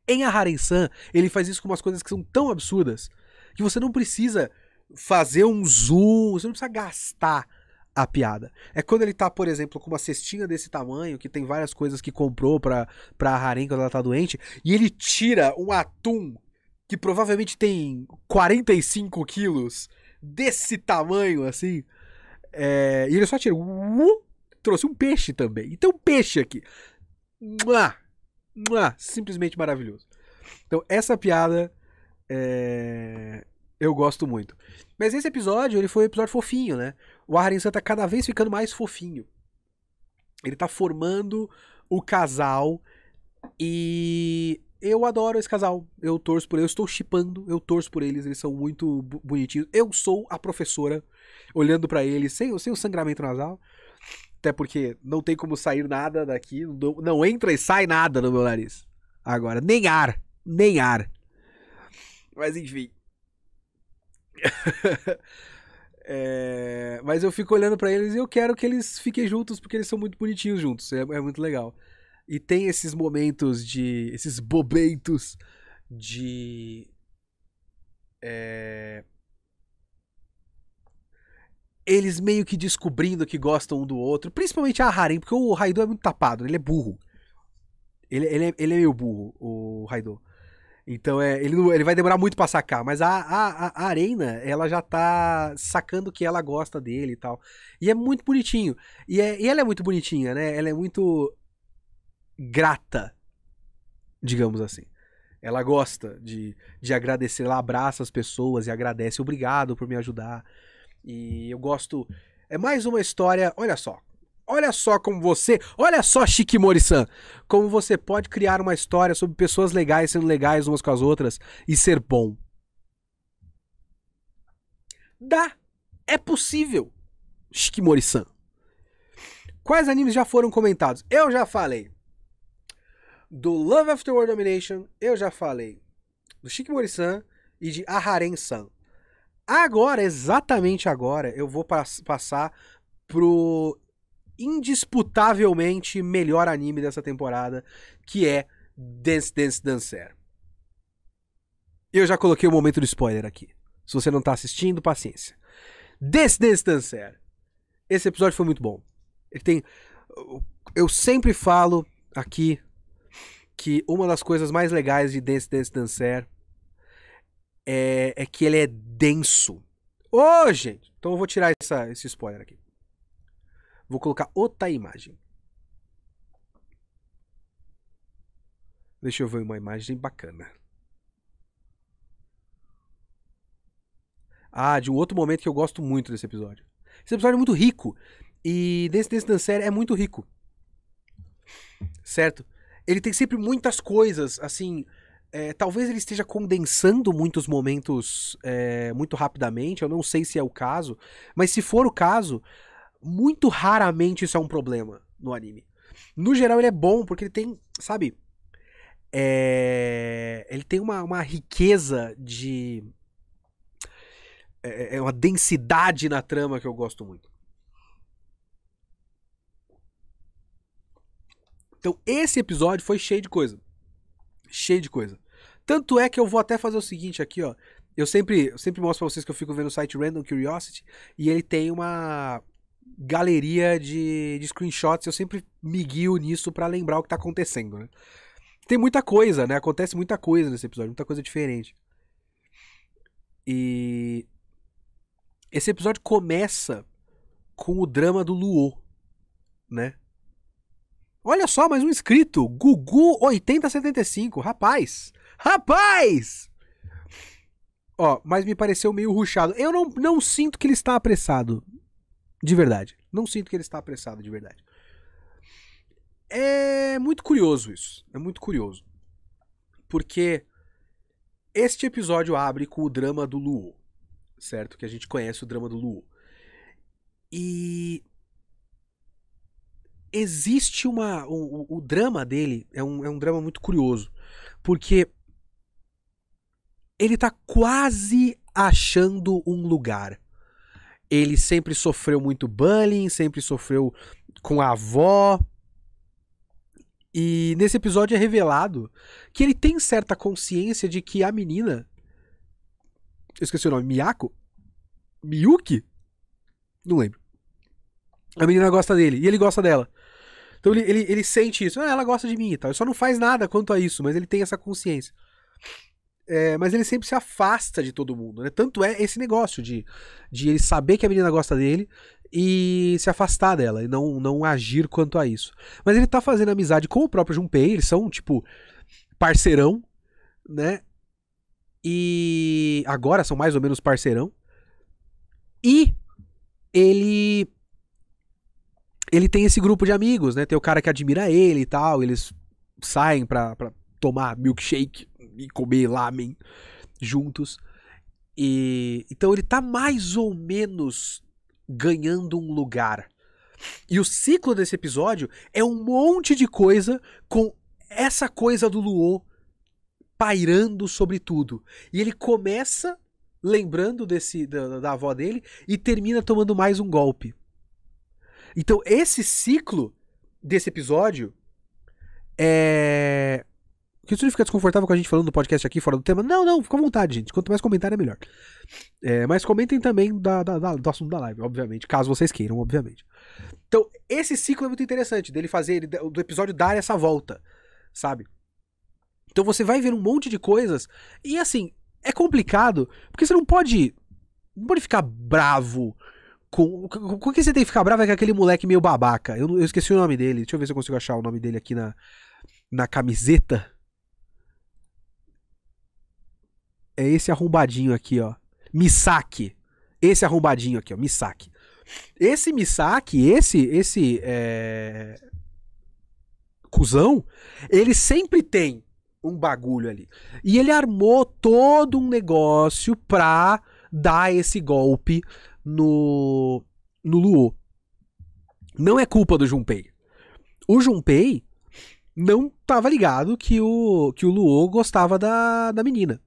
Em Aharen-san, ele faz isso com umas coisas que são tão absurdas que você não precisa fazer um zoom, você não precisa gastar a piada. É quando ele tá, por exemplo, com uma cestinha desse tamanho, que tem várias coisas que comprou pra Harem quando ela tá doente, e ele tira um atum que provavelmente tem 45 quilos, desse tamanho, assim, e ele só tira, trouxe um peixe também. E tem um peixe aqui. Simplesmente maravilhoso. Então, essa piada eu gosto muito. Mas esse episódio, ele foi um episódio fofinho, né? O Aharen-san tá cada vez ficando mais fofinho. Ele tá formando o casal e eu adoro esse casal. Eu torço por eles, eu estou shippando, eu torço por eles são muito bonitinhos. Eu sou a professora olhando pra eles sem o sangramento nasal. Até porque não tem como sair nada daqui, não entra e sai nada no meu nariz. Agora, nem ar. Mas enfim. Mas eu fico olhando pra eles e eu quero que eles fiquem juntos porque eles são muito bonitinhos juntos. É muito legal. E tem esses momentos esses bobentos de eles meio que descobrindo que gostam um do outro. Principalmente a Harem, porque o Raidou é muito tapado, ele é burro. Ele é meio burro, o Raidou. Então ele vai demorar muito pra sacar, mas a Arena, ela já tá sacando que ela gosta dele e tal. E é muito bonitinho. E ela é muito bonitinha, né? Ela é muito grata, digamos assim. Ela gosta de agradecer, ela abraça as pessoas e agradece, obrigado por me ajudar. E eu gosto. É mais uma história, olha só. Olha só olha só, Shikimori-san, como você pode criar uma história sobre pessoas legais sendo legais umas com as outras e ser bom. É possível, Shikimori-san. Quais animes já foram comentados? Eu já falei do Love After World Domination, eu já falei do Shikimori-san e de Aharen-san. Agora, exatamente agora, eu vou passar pro indisputavelmente melhor anime dessa temporada, que é Dance Dance Dancer. Eu já coloquei o momento do spoiler aqui. Se você não tá assistindo, paciência. Dance Dance Dancer. Esse episódio foi muito bom. Ele tem... Eu sempre falo aqui que uma das coisas mais legais de Dance Dance Dancer é que ele é denso. Gente! Então eu vou tirar esse spoiler aqui. Vou colocar outra imagem. Deixa eu ver uma imagem bacana. De um outro momento que eu gosto muito desse episódio. Esse episódio é muito rico. E Dance Dancer é muito rico. Certo? Ele tem sempre muitas coisas, assim... talvez ele esteja condensando muitos momentos muito rapidamente. Eu não sei se é o caso. Mas se for o caso... Muito raramente isso é um problema no anime. No geral ele é bom porque ele tem, sabe? Ele tem uma riqueza de... uma densidade na trama que eu gosto muito. Então, esse episódio foi cheio de coisa. Cheio de coisa. Tanto é que eu vou até fazer o seguinte aqui, ó. Eu sempre mostro pra vocês que eu fico vendo o site Random Curiosity e ele tem uma galeria de screenshots. Eu sempre me guio nisso pra lembrar o que tá acontecendo, né? Tem muita coisa, né? Acontece muita coisa nesse episódio, muita coisa diferente. E esse episódio começa com o drama do Luo, né? Olha só, mais um inscrito, Gugu8075, rapaz! Rapaz! Ó, mas me pareceu meio rushado. Eu não sinto que ele está apressado, de verdade. Não sinto que ele está apressado, de verdade. É muito curioso isso, é muito curioso. Porque este episódio abre com o drama do Luo, certo? Que a gente conhece o drama do Luo. E existe o drama dele é um drama muito curioso. Porque ele tá quase achando um lugar. Ele sempre sofreu muito bullying, sempre sofreu com a avó. E nesse episódio é revelado que ele tem certa consciência de que a menina... Eu esqueci o nome. Miyako? Miyuki? Não lembro. A menina gosta dele e ele gosta dela. Então ele sente isso. Ah, ela gosta de mim e tal. Ele só não faz nada quanto a isso, mas ele tem essa consciência. Mas ele sempre se afasta de todo mundo, né? Tanto é esse negócio de ele saber que a menina gosta dele e se afastar dela e não agir quanto a isso. Mas ele tá fazendo amizade com o próprio Junpei, eles são, tipo, parceirão, né? E agora são mais ou menos parceirão. E ele tem esse grupo de amigos, né? Tem o cara que admira ele e tal, eles saem pra tomar milkshake e comer lamen juntos. E então ele tá mais ou menos ganhando um lugar. E o ciclo desse episódio é um monte de coisa com essa coisa do Luo pairando sobre tudo. E ele começa lembrando da avó dele e termina tomando mais um golpe. Então esse ciclo desse episódio é... Que você fica desconfortável com a gente falando do podcast aqui fora do tema? Não, fica à vontade, gente. Quanto mais comentário é melhor. Mas comentem também do assunto da live, obviamente. Caso vocês queiram, obviamente. Então, esse ciclo é muito interessante, dele fazer, do episódio dar essa volta, sabe? Então você vai ver um monte de coisas. E assim, é complicado, porque você não pode ficar bravo com o que você tem que ficar bravo é com aquele moleque meio babaca. Eu esqueci o nome dele. Deixa eu ver se eu consigo achar o nome dele aqui na camiseta. É esse arrombadinho aqui, ó. Misaki. Esse arrombadinho aqui, ó. Misaki. Esse Misaki, esse cuzão, ele sempre tem um bagulho ali. E ele armou todo um negócio pra dar esse golpe no Luo. Não é culpa do Junpei. O Junpei não tava ligado que o Luo gostava da menina.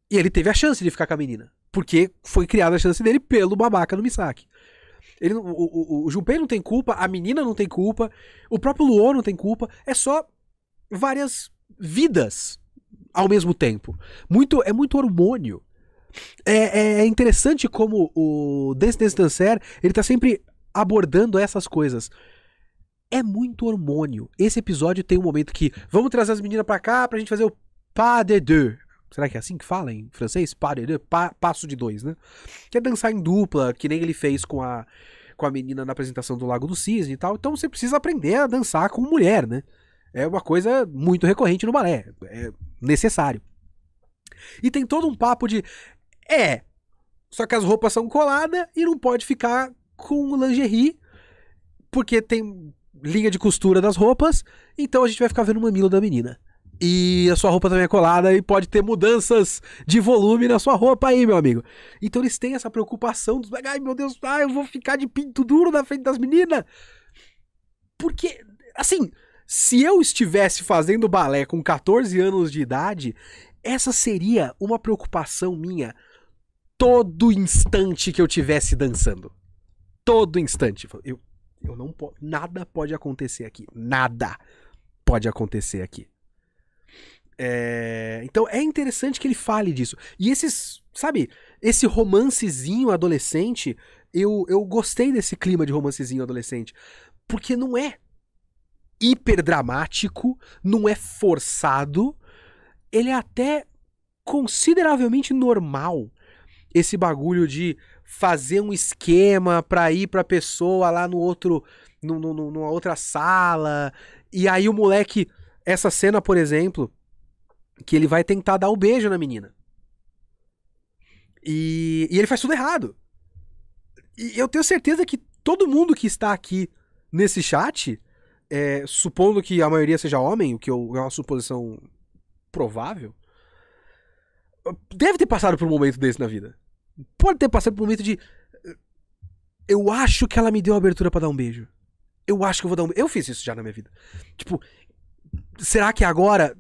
E ele teve a chance de ficar com a menina. Porque foi criada a chance dele pelo babaca do Misaki. O Junpei não tem culpa, a menina não tem culpa, o próprio Luo não tem culpa. É só várias vidas ao mesmo tempo. É muito hormônio. É interessante como o Dance Dance Dancer, ele tá sempre abordando essas coisas. É muito hormônio. Esse episódio tem um momento que vamos trazer as meninas pra cá pra gente fazer o pas de deux. Será que é assim que fala em francês? Pas de deux, passo de dois, né? Que é dançar em dupla, que nem ele fez com a menina na apresentação do Lago do Cisne e tal. Então você precisa aprender a dançar com mulher, né? É uma coisa muito recorrente no balé. É necessário. E tem todo um papo de... só que as roupas são coladas e não pode ficar com lingerie, porque tem linha de costura das roupas, então a gente vai ficar vendo o mamilo da menina. E a sua roupa também é colada e pode ter mudanças de volume na sua roupa aí, meu amigo. Então eles têm essa preocupação dos... Ai, meu Deus, eu vou ficar de pinto duro na frente das meninas. Porque, assim, se eu estivesse fazendo balé com 14 anos de idade, essa seria uma preocupação minha todo instante que eu estivesse dançando. Todo instante. Eu não posso. Nada pode acontecer aqui. Nada pode acontecer aqui. Então é interessante que ele fale disso. E esses, sabe, esse romancezinho adolescente, eu gostei desse clima de romancezinho adolescente. Porque não é hiper dramático, não é forçado, ele é até consideravelmente normal. Esse bagulho de fazer um esquema pra ir pra pessoa lá no outro, numa outra sala, e aí o moleque, essa cena, por exemplo, que ele vai tentar dar um beijo na menina. E ele faz tudo errado. E eu tenho certeza que todo mundo que está aqui nesse chat, supondo que a maioria seja homem, o que é uma suposição provável, deve ter passado por um momento desse na vida. Pode ter passado por um momento de... Eu acho que ela me deu abertura pra dar um beijo. Eu acho que eu vou dar um beijo. Eu fiz isso já na minha vida. Tipo, será que é agora?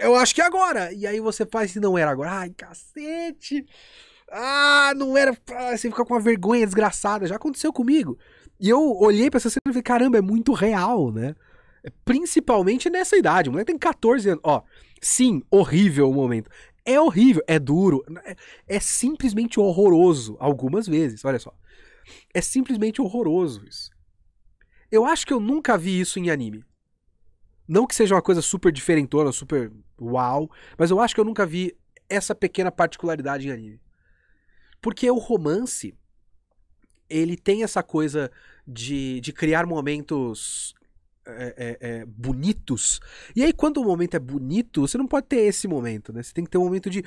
Eu acho que é agora. E aí você faz se não era agora. Ai, cacete. Ah, não era. Você fica com uma vergonha desgraçada. Já aconteceu comigo. E eu olhei pra essa cena e falei, caramba, é muito real, né? Principalmente nessa idade. O moleque tem 14 anos. Ó, sim, horrível o momento. É horrível, é duro. É simplesmente horroroso. Algumas vezes, olha só. É simplesmente horroroso isso. Eu acho que eu nunca vi isso em anime. Não que seja uma coisa super diferentona, super uau, mas eu acho que eu nunca vi essa pequena particularidade em anime. Porque o romance, ele tem essa coisa de criar momentos bonitos. E aí quando o momento é bonito, você não pode ter esse momento, né? Você tem que ter um momento de...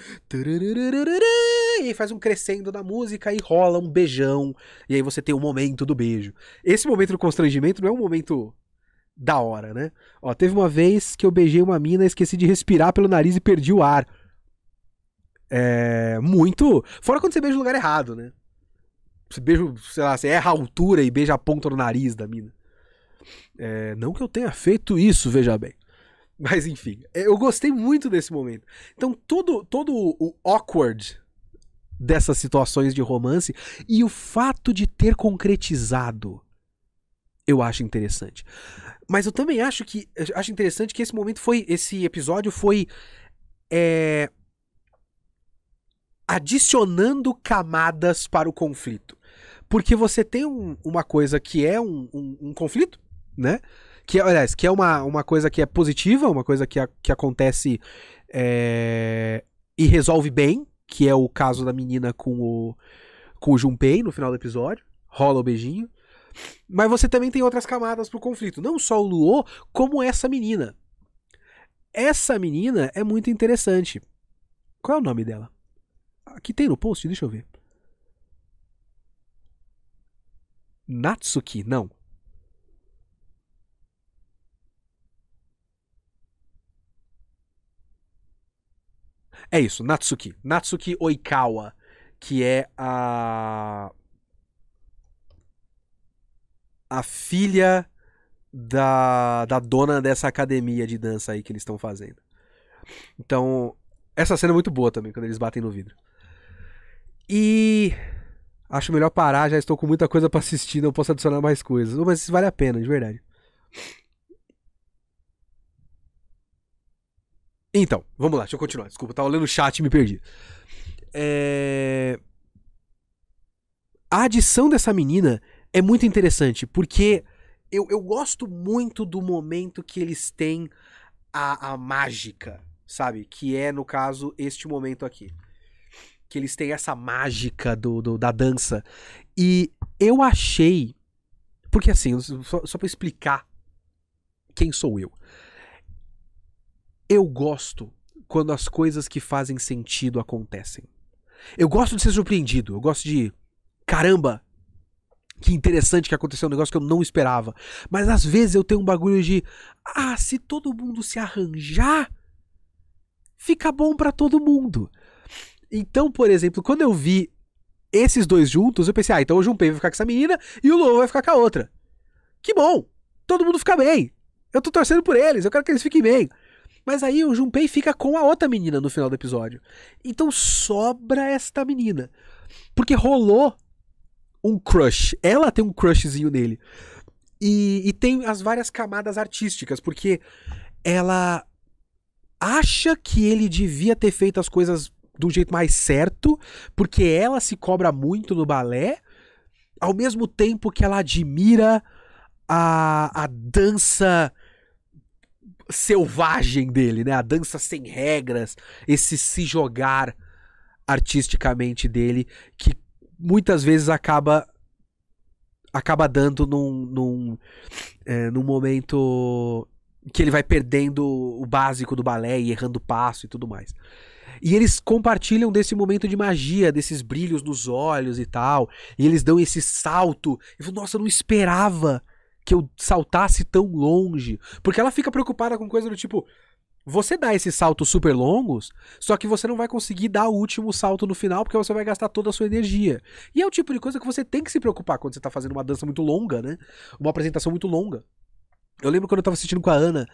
E aí faz um crescendo da música e rola um beijão. E aí você tem o momento do beijo. Esse momento do constrangimento não é um momento... da hora, né? Ó, teve uma vez que eu beijei uma mina, esqueci de respirar pelo nariz e perdi o ar. Muito... Fora quando você beija no lugar errado, né? Você beija, sei lá, você erra a altura e beija a ponta do nariz da mina. Não que eu tenha feito isso, veja bem. Mas enfim, eu gostei muito desse momento. Então todo o awkward dessas situações de romance e o fato de ter concretizado, eu acho interessante. Mas eu também acho interessante que esse episódio foi adicionando camadas para o conflito. Porque você tem uma coisa que é um conflito, né? Aliás, que é uma coisa que é positiva, uma coisa que acontece e resolve bem, que é o caso da menina com o Junpei no final do episódio. Rola o beijinho. Mas você também tem outras camadas pro conflito. Não só o Luo, como essa menina. Essa menina é muito interessante. Qual é o nome dela? Aqui tem no post, deixa eu ver. Natsuki, não. É isso, Natsuki. Natsuki Oikawa, que é a filha da dona dessa academia de dança aí que eles estão fazendo. Então, essa cena é muito boa também, quando eles batem no vidro. E acho melhor parar, já estou com muita coisa pra assistir, não posso adicionar mais coisas. Mas isso vale a pena, de verdade. Então, vamos lá, deixa eu continuar. Desculpa, eu tava olhando o chat e me perdi. A adição dessa menina é muito interessante, porque eu gosto muito do momento que eles têm a mágica, sabe? Que é, no caso, este momento aqui. Que eles têm essa mágica da dança. E eu achei... Porque assim, só pra explicar quem sou eu. Eu gosto quando as coisas que fazem sentido acontecem. Eu gosto de ser surpreendido. Eu gosto de... Caramba! Que interessante que aconteceu um negócio que eu não esperava. Mas às vezes eu tenho um bagulho de... se todo mundo se arranjar, fica bom pra todo mundo. Então, por exemplo, quando eu vi esses dois juntos, eu pensei, então o Junpei vai ficar com essa menina e o Luo vai ficar com a outra. Que bom! Todo mundo fica bem. Eu tô torcendo por eles, eu quero que eles fiquem bem. Mas aí o Junpei fica com a outra menina no final do episódio. Então sobra esta menina. Porque rolou um crush. Ela tem um crushzinho nele. E tem as várias camadas artísticas, porque ela acha que ele devia ter feito as coisas do jeito mais certo, porque ela se cobra muito no balé, ao mesmo tempo que ela admira a dança selvagem dele, né? A dança sem regras, esse se jogar artisticamente dele, que muitas vezes acaba dando num momento que ele vai perdendo o básico do balé e errando o passo e tudo mais. E eles compartilham desse momento de magia, desses brilhos nos olhos e tal. E eles dão esse salto. Eu falo, nossa, eu não esperava que eu saltasse tão longe. Porque ela fica preocupada com coisa do tipo, você dá esses saltos super longos, só que você não vai conseguir dar o último salto no final, porque você vai gastar toda a sua energia. E é o tipo de coisa que você tem que se preocupar quando você tá fazendo uma dança muito longa, né? Uma apresentação muito longa. Eu lembro quando eu tava assistindo com a Ana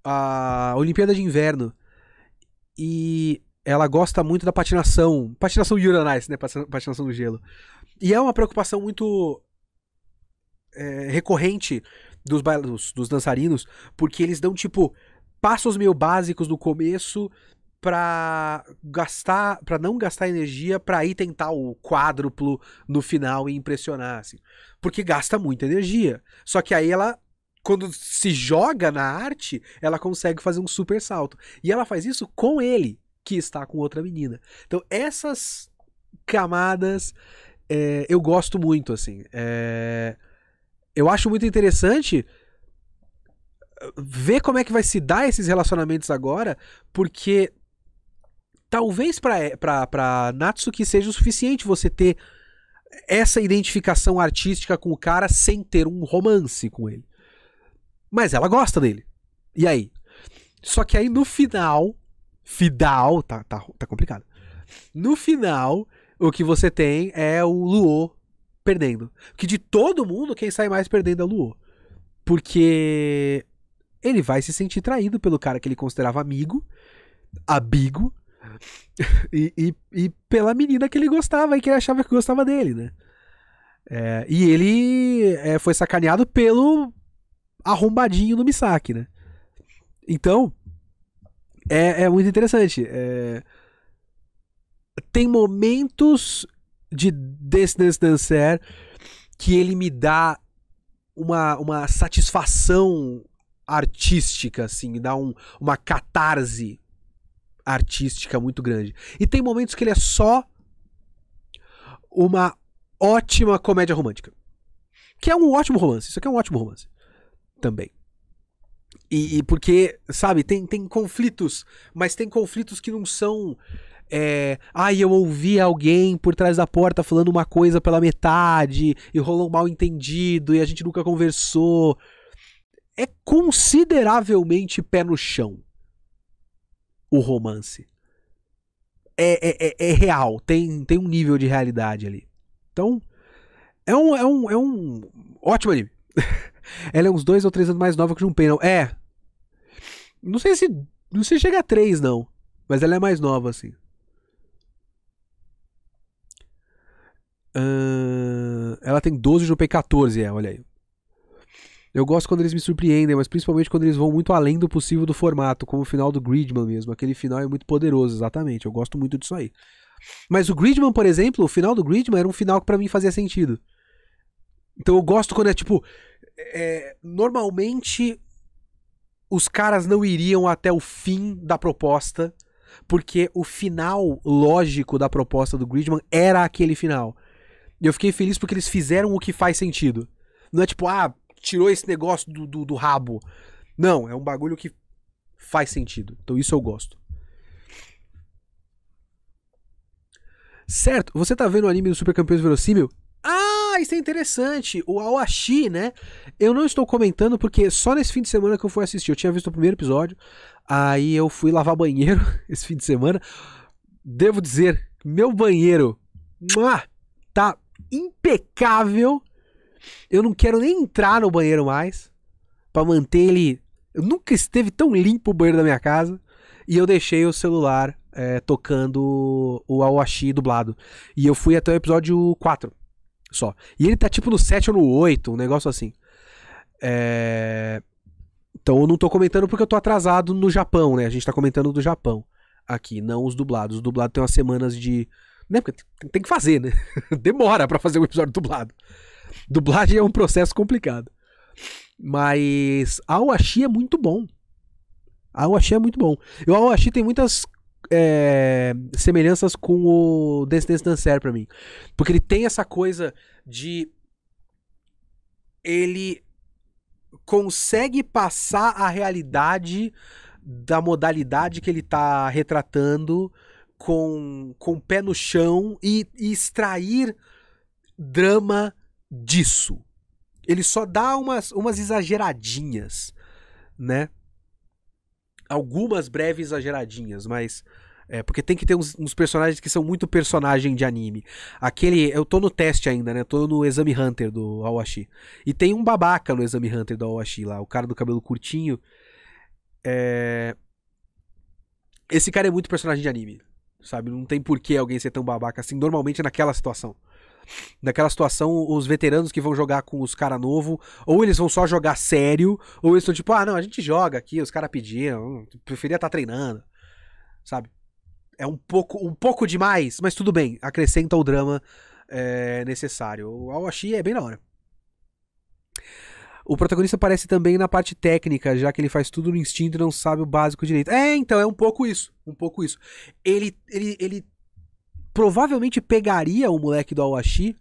a Olimpíada de Inverno. E ela gosta muito da patinação. Patinação Yuri on Ice, né? Patinação no gelo. E é uma preocupação muito recorrente dos dançarinos, porque eles dão, tipo, passos meio básicos no começo pra não gastar energia pra ir tentar o quádruplo no final e impressionar, assim. Porque gasta muita energia. Só que aí ela, quando se joga na arte, ela consegue fazer um super salto. E ela faz isso com ele, que está com outra menina. Então essas camadas eu gosto muito, assim. Eu acho muito interessante ver como é que vai se dar esses relacionamentos agora, porque talvez pra Natsuki seja o suficiente você ter essa identificação artística com o cara sem ter um romance com ele. Mas ela gosta dele. E aí? Só que aí no final, tá complicado. No final, o que você tem é o Luo perdendo. Que de todo mundo, quem sai mais perdendo é o Luo. Porque ele vai se sentir traído pelo cara que ele considerava amigo, e pela menina que ele gostava e que ele achava que gostava dele, né? E ele foi sacaneado pelo arrombadinho do Misaki, né? Então, é muito interessante. Tem momentos de Dance Dancer que ele me dá uma satisfação artística, assim, me dá uma catarse artística muito grande. E tem momentos que ele é só uma ótima comédia romântica. Que é um ótimo romance. Isso aqui é um ótimo romance. Também. E porque, sabe, tem conflitos, mas tem conflitos que não são... eu ouvi alguém por trás da porta falando uma coisa pela metade e rolou um mal entendido e a gente nunca conversou. É consideravelmente pé no chão o romance. É real, tem um nível de realidade ali. Então, é um ótimo anime. Ela é uns 2 ou 3 anos mais nova que Junpei, não. Não sei se chega a 3, não. Mas ela é mais nova, assim. Ela tem 12 e Junpei 14, olha aí. Eu gosto quando eles me surpreendem, mas principalmente quando eles vão muito além do possível do formato, como o final do Gridman mesmo. Aquele final é muito poderoso, exatamente. Eu gosto muito disso aí. Mas o Gridman, por exemplo, o final do Gridman era um final que pra mim fazia sentido. Então eu gosto quando é tipo... normalmente os caras não iriam até o fim da proposta, porque o final lógico da proposta do Gridman era aquele final. E eu fiquei feliz porque eles fizeram o que faz sentido. Não é tipo, tirou esse negócio do rabo. Não, é um bagulho que faz sentido. Então isso eu gosto. Certo, você tá vendo o anime do Super Campeões Verossímil? Isso é interessante. O Awashi, né? Eu não estou comentando porque só nesse fim de semana que eu fui assistir. Eu tinha visto o primeiro episódio, aí eu fui lavar banheiro esse fim de semana. Devo dizer, meu banheiro tá impecável. Eu não quero nem entrar no banheiro mais pra manter ele... Eu nunca esteve tão limpo o banheiro da minha casa. E eu deixei o celular tocando o Awashi dublado. E eu fui até o episódio 4 só. E ele tá tipo no 7 ou no 8, um negócio assim. Então eu não tô comentando porque eu tô atrasado no Japão, né? A gente tá comentando do Japão aqui, não os dublados. Os dublados tem umas semanas de... Né? Porque tem que fazer, né? Demora pra fazer um episódio dublado. Dublagem é um processo complicado. Mas Aoashi é muito bom. Aoashi é muito bom. E o Aoashi tem muitas semelhanças com o Dance Dance Dancer pra mim. Porque ele tem essa coisa de... Ele consegue passar a realidade da modalidade que ele tá retratando com o pé no chão e extrair drama disso. Ele só dá umas exageradinhas, né? Algumas breves exageradinhas, mas... porque tem que ter uns personagens que são muito personagem de anime. Eu tô no teste ainda, né? Tô no Exame Hunter do Aoashi. E tem um babaca no Exame Hunter do Aoashi lá. O cara do cabelo curtinho. Esse cara é muito personagem de anime, sabe? Não tem por que alguém ser tão babaca assim. Normalmente naquela situação. Naquela situação, os veteranos que vão jogar com os caras novos, ou eles vão só jogar sério, ou eles estão tipo, não, a gente joga aqui, os caras pediram, preferia estar treinando, sabe? É um pouco demais, mas tudo bem, acrescenta o drama necessário. O Aoashi é bem da hora. O protagonista aparece também na parte técnica, já que ele faz tudo no instinto e não sabe o básico direito. Então, é um pouco isso. Ele provavelmente pegaria o moleque do Aoashi.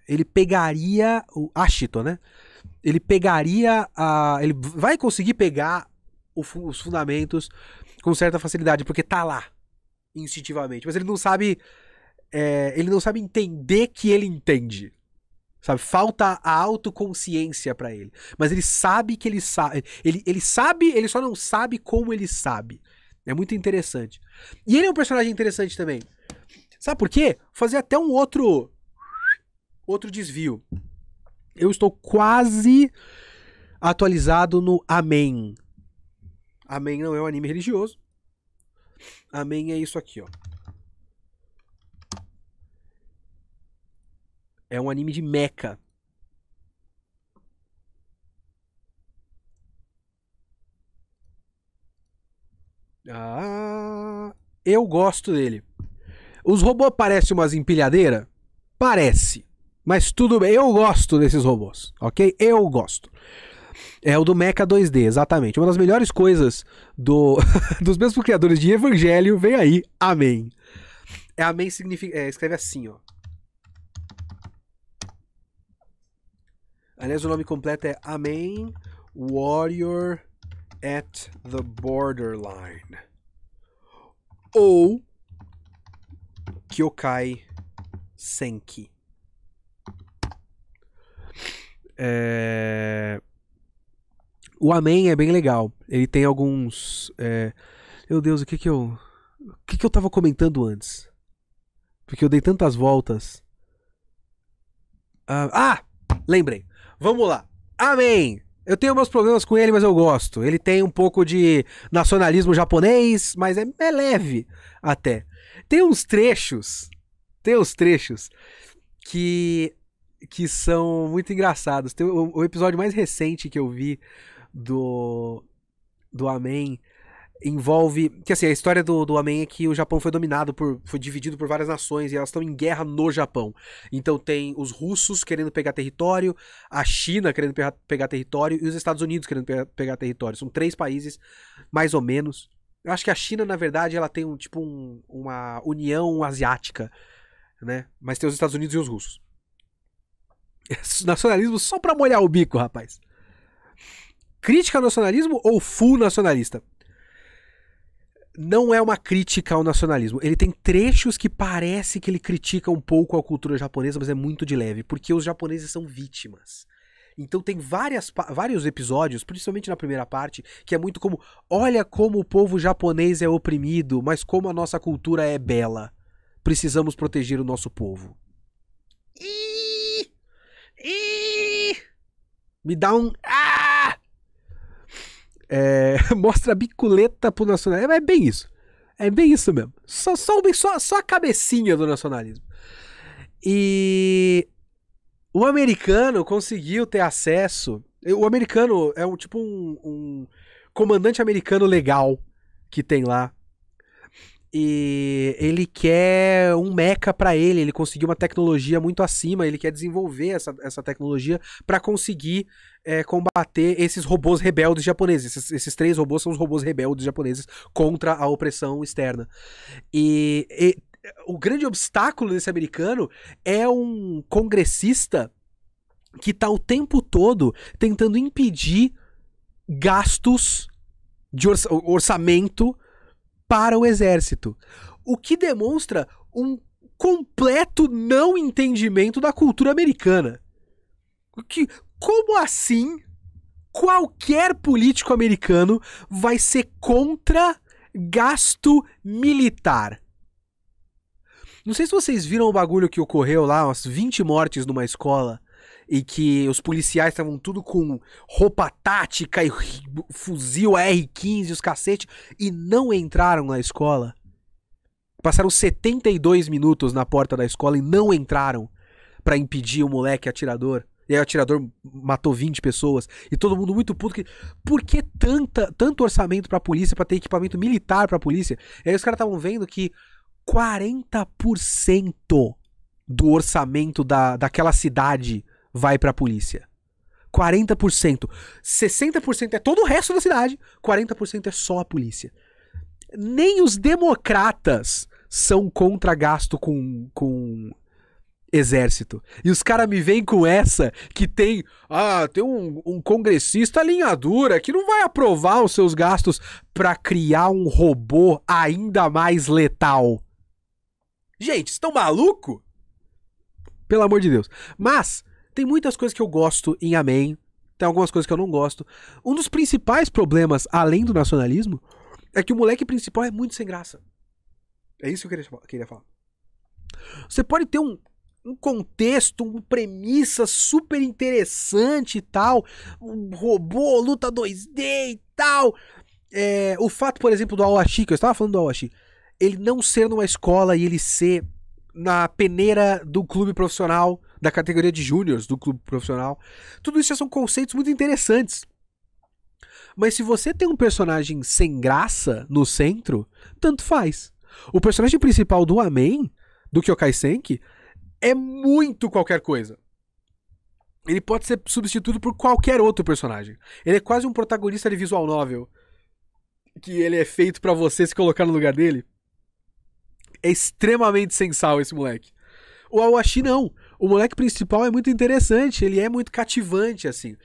Ele pegaria o Ashito, né? Ele pegaria ele vai conseguir pegar os fundamentos com certa facilidade, porque tá lá instintivamente, mas ele não sabe entender que ele entende, sabe? Falta a autoconsciência pra ele, mas ele sabe que ele sabe, ele sabe, ele só não sabe como ele sabe. É muito interessante. E ele é um personagem interessante também. Sabe por quê? Vou fazer até um outro desvio. Eu estou quase atualizado no Amen. Amen não é um anime religioso. Amen é isso aqui, ó. É um anime de mecha. Eu gosto dele. Os robôs parecem umas empilhadeiras? Parece. Mas tudo bem, eu gosto desses robôs, ok? Eu gosto. É o do Mecha 2D, exatamente. Uma das melhores coisas dos mesmos criadores de Evangelho, vem aí, Amém. Amém significa... escreve assim, ó. Aliás, o nome completo é Amém Warrior at the Borderline. Ou Kyokai Senki. O Amém é bem legal. Ele tem alguns... Meu Deus, o que eu tava comentando antes? Porque eu dei tantas voltas. Lembrei. Vamos lá. Amém! Eu tenho meus problemas com ele, mas eu gosto. Ele tem um pouco de nacionalismo japonês, mas é leve até. Tem uns trechos que são muito engraçados. Tem o episódio mais recente que eu vi do Amém envolve... Que assim, a história do Amém é que o Japão foi dividido por várias nações e elas estão em guerra no Japão. Então tem os russos querendo pegar território, a China querendo pegar território e os Estados Unidos querendo pegar território. São 3 países, mais ou menos. Eu acho que a China, na verdade, ela tem uma união asiática, né? Mas tem os Estados Unidos e os russos. Nacionalismo só pra molhar o bico, rapaz. Crítica ao nacionalismo ou full nacionalista? Não é uma crítica ao nacionalismo. Ele tem trechos que parece que ele critica um pouco a cultura japonesa, mas é muito de leve, porque os japoneses são vítimas. Então tem vários episódios, principalmente na primeira parte, que é muito como, olha como o povo japonês é oprimido, mas como a nossa cultura é bela. Precisamos proteger o nosso povo. Me dá um... mostra a biculeta pro nacionalismo. É bem isso. É bem isso mesmo. Só a cabecinha do nacionalismo. E O americano conseguiu ter acesso. O americano é um comandante americano legal que tem lá. E ele quer um mecha pra ele. Ele conseguiu uma tecnologia muito acima. Ele quer desenvolver essa tecnologia pra conseguir combater esses robôs rebeldes japoneses. Esses 3 robôs são os robôs rebeldes japoneses contra a opressão externa. E o grande obstáculo desse americano é um congressista que tá o tempo todo tentando impedir gastos de orçamento para o exército. O que demonstra um completo não entendimento da cultura americana. Como assim qualquer político americano vai ser contra gasto militar? Não sei se vocês viram o bagulho que ocorreu lá, umas 20 mortes numa escola, e que os policiais estavam tudo com roupa tática e fuzil AR-15 e os cacete, e não entraram na escola. Passaram 72 minutos na porta da escola e não entraram pra impedir o moleque atirador. E aí o atirador matou 20 pessoas. E todo mundo muito puto. Por que tanto orçamento pra polícia, pra ter equipamento militar pra polícia? E aí os caras estavam vendo que 40% do orçamento daquela cidade vai pra polícia. 40%. 60% é todo o resto da cidade. 40% é só a polícia. Nem os democratas são contra gasto com exército. E os caras me vêm com essa que tem um congressista linha dura que não vai aprovar os seus gastos pra criar um robô ainda mais letal. Gente, estão maluco? Pelo amor de Deus. Mas tem muitas coisas que eu gosto em Amém. Tem algumas coisas que eu não gosto. Um dos principais problemas, além do nacionalismo, é que o moleque principal é muito sem graça. É isso que eu queria falar. Você pode ter um contexto, uma premissa super interessante e tal. Um robô, luta 2D e tal. O fato, por exemplo, do Awashi, que eu estava falando do Awashi, ele não ser numa escola e ele ser na peneira do clube profissional, da categoria de júniors do clube profissional. Tudo isso já são conceitos muito interessantes. Mas se você tem um personagem sem graça no centro, tanto faz. O personagem principal do Amém, do Kyokai Senki, é muito qualquer coisa. Ele pode ser substituído por qualquer outro personagem. Ele é quase um protagonista de visual novel, que ele é feito pra você se colocar no lugar dele. É extremamente sensal esse moleque. O Awashi não. O moleque principal é muito interessante, ele é muito cativante, assim.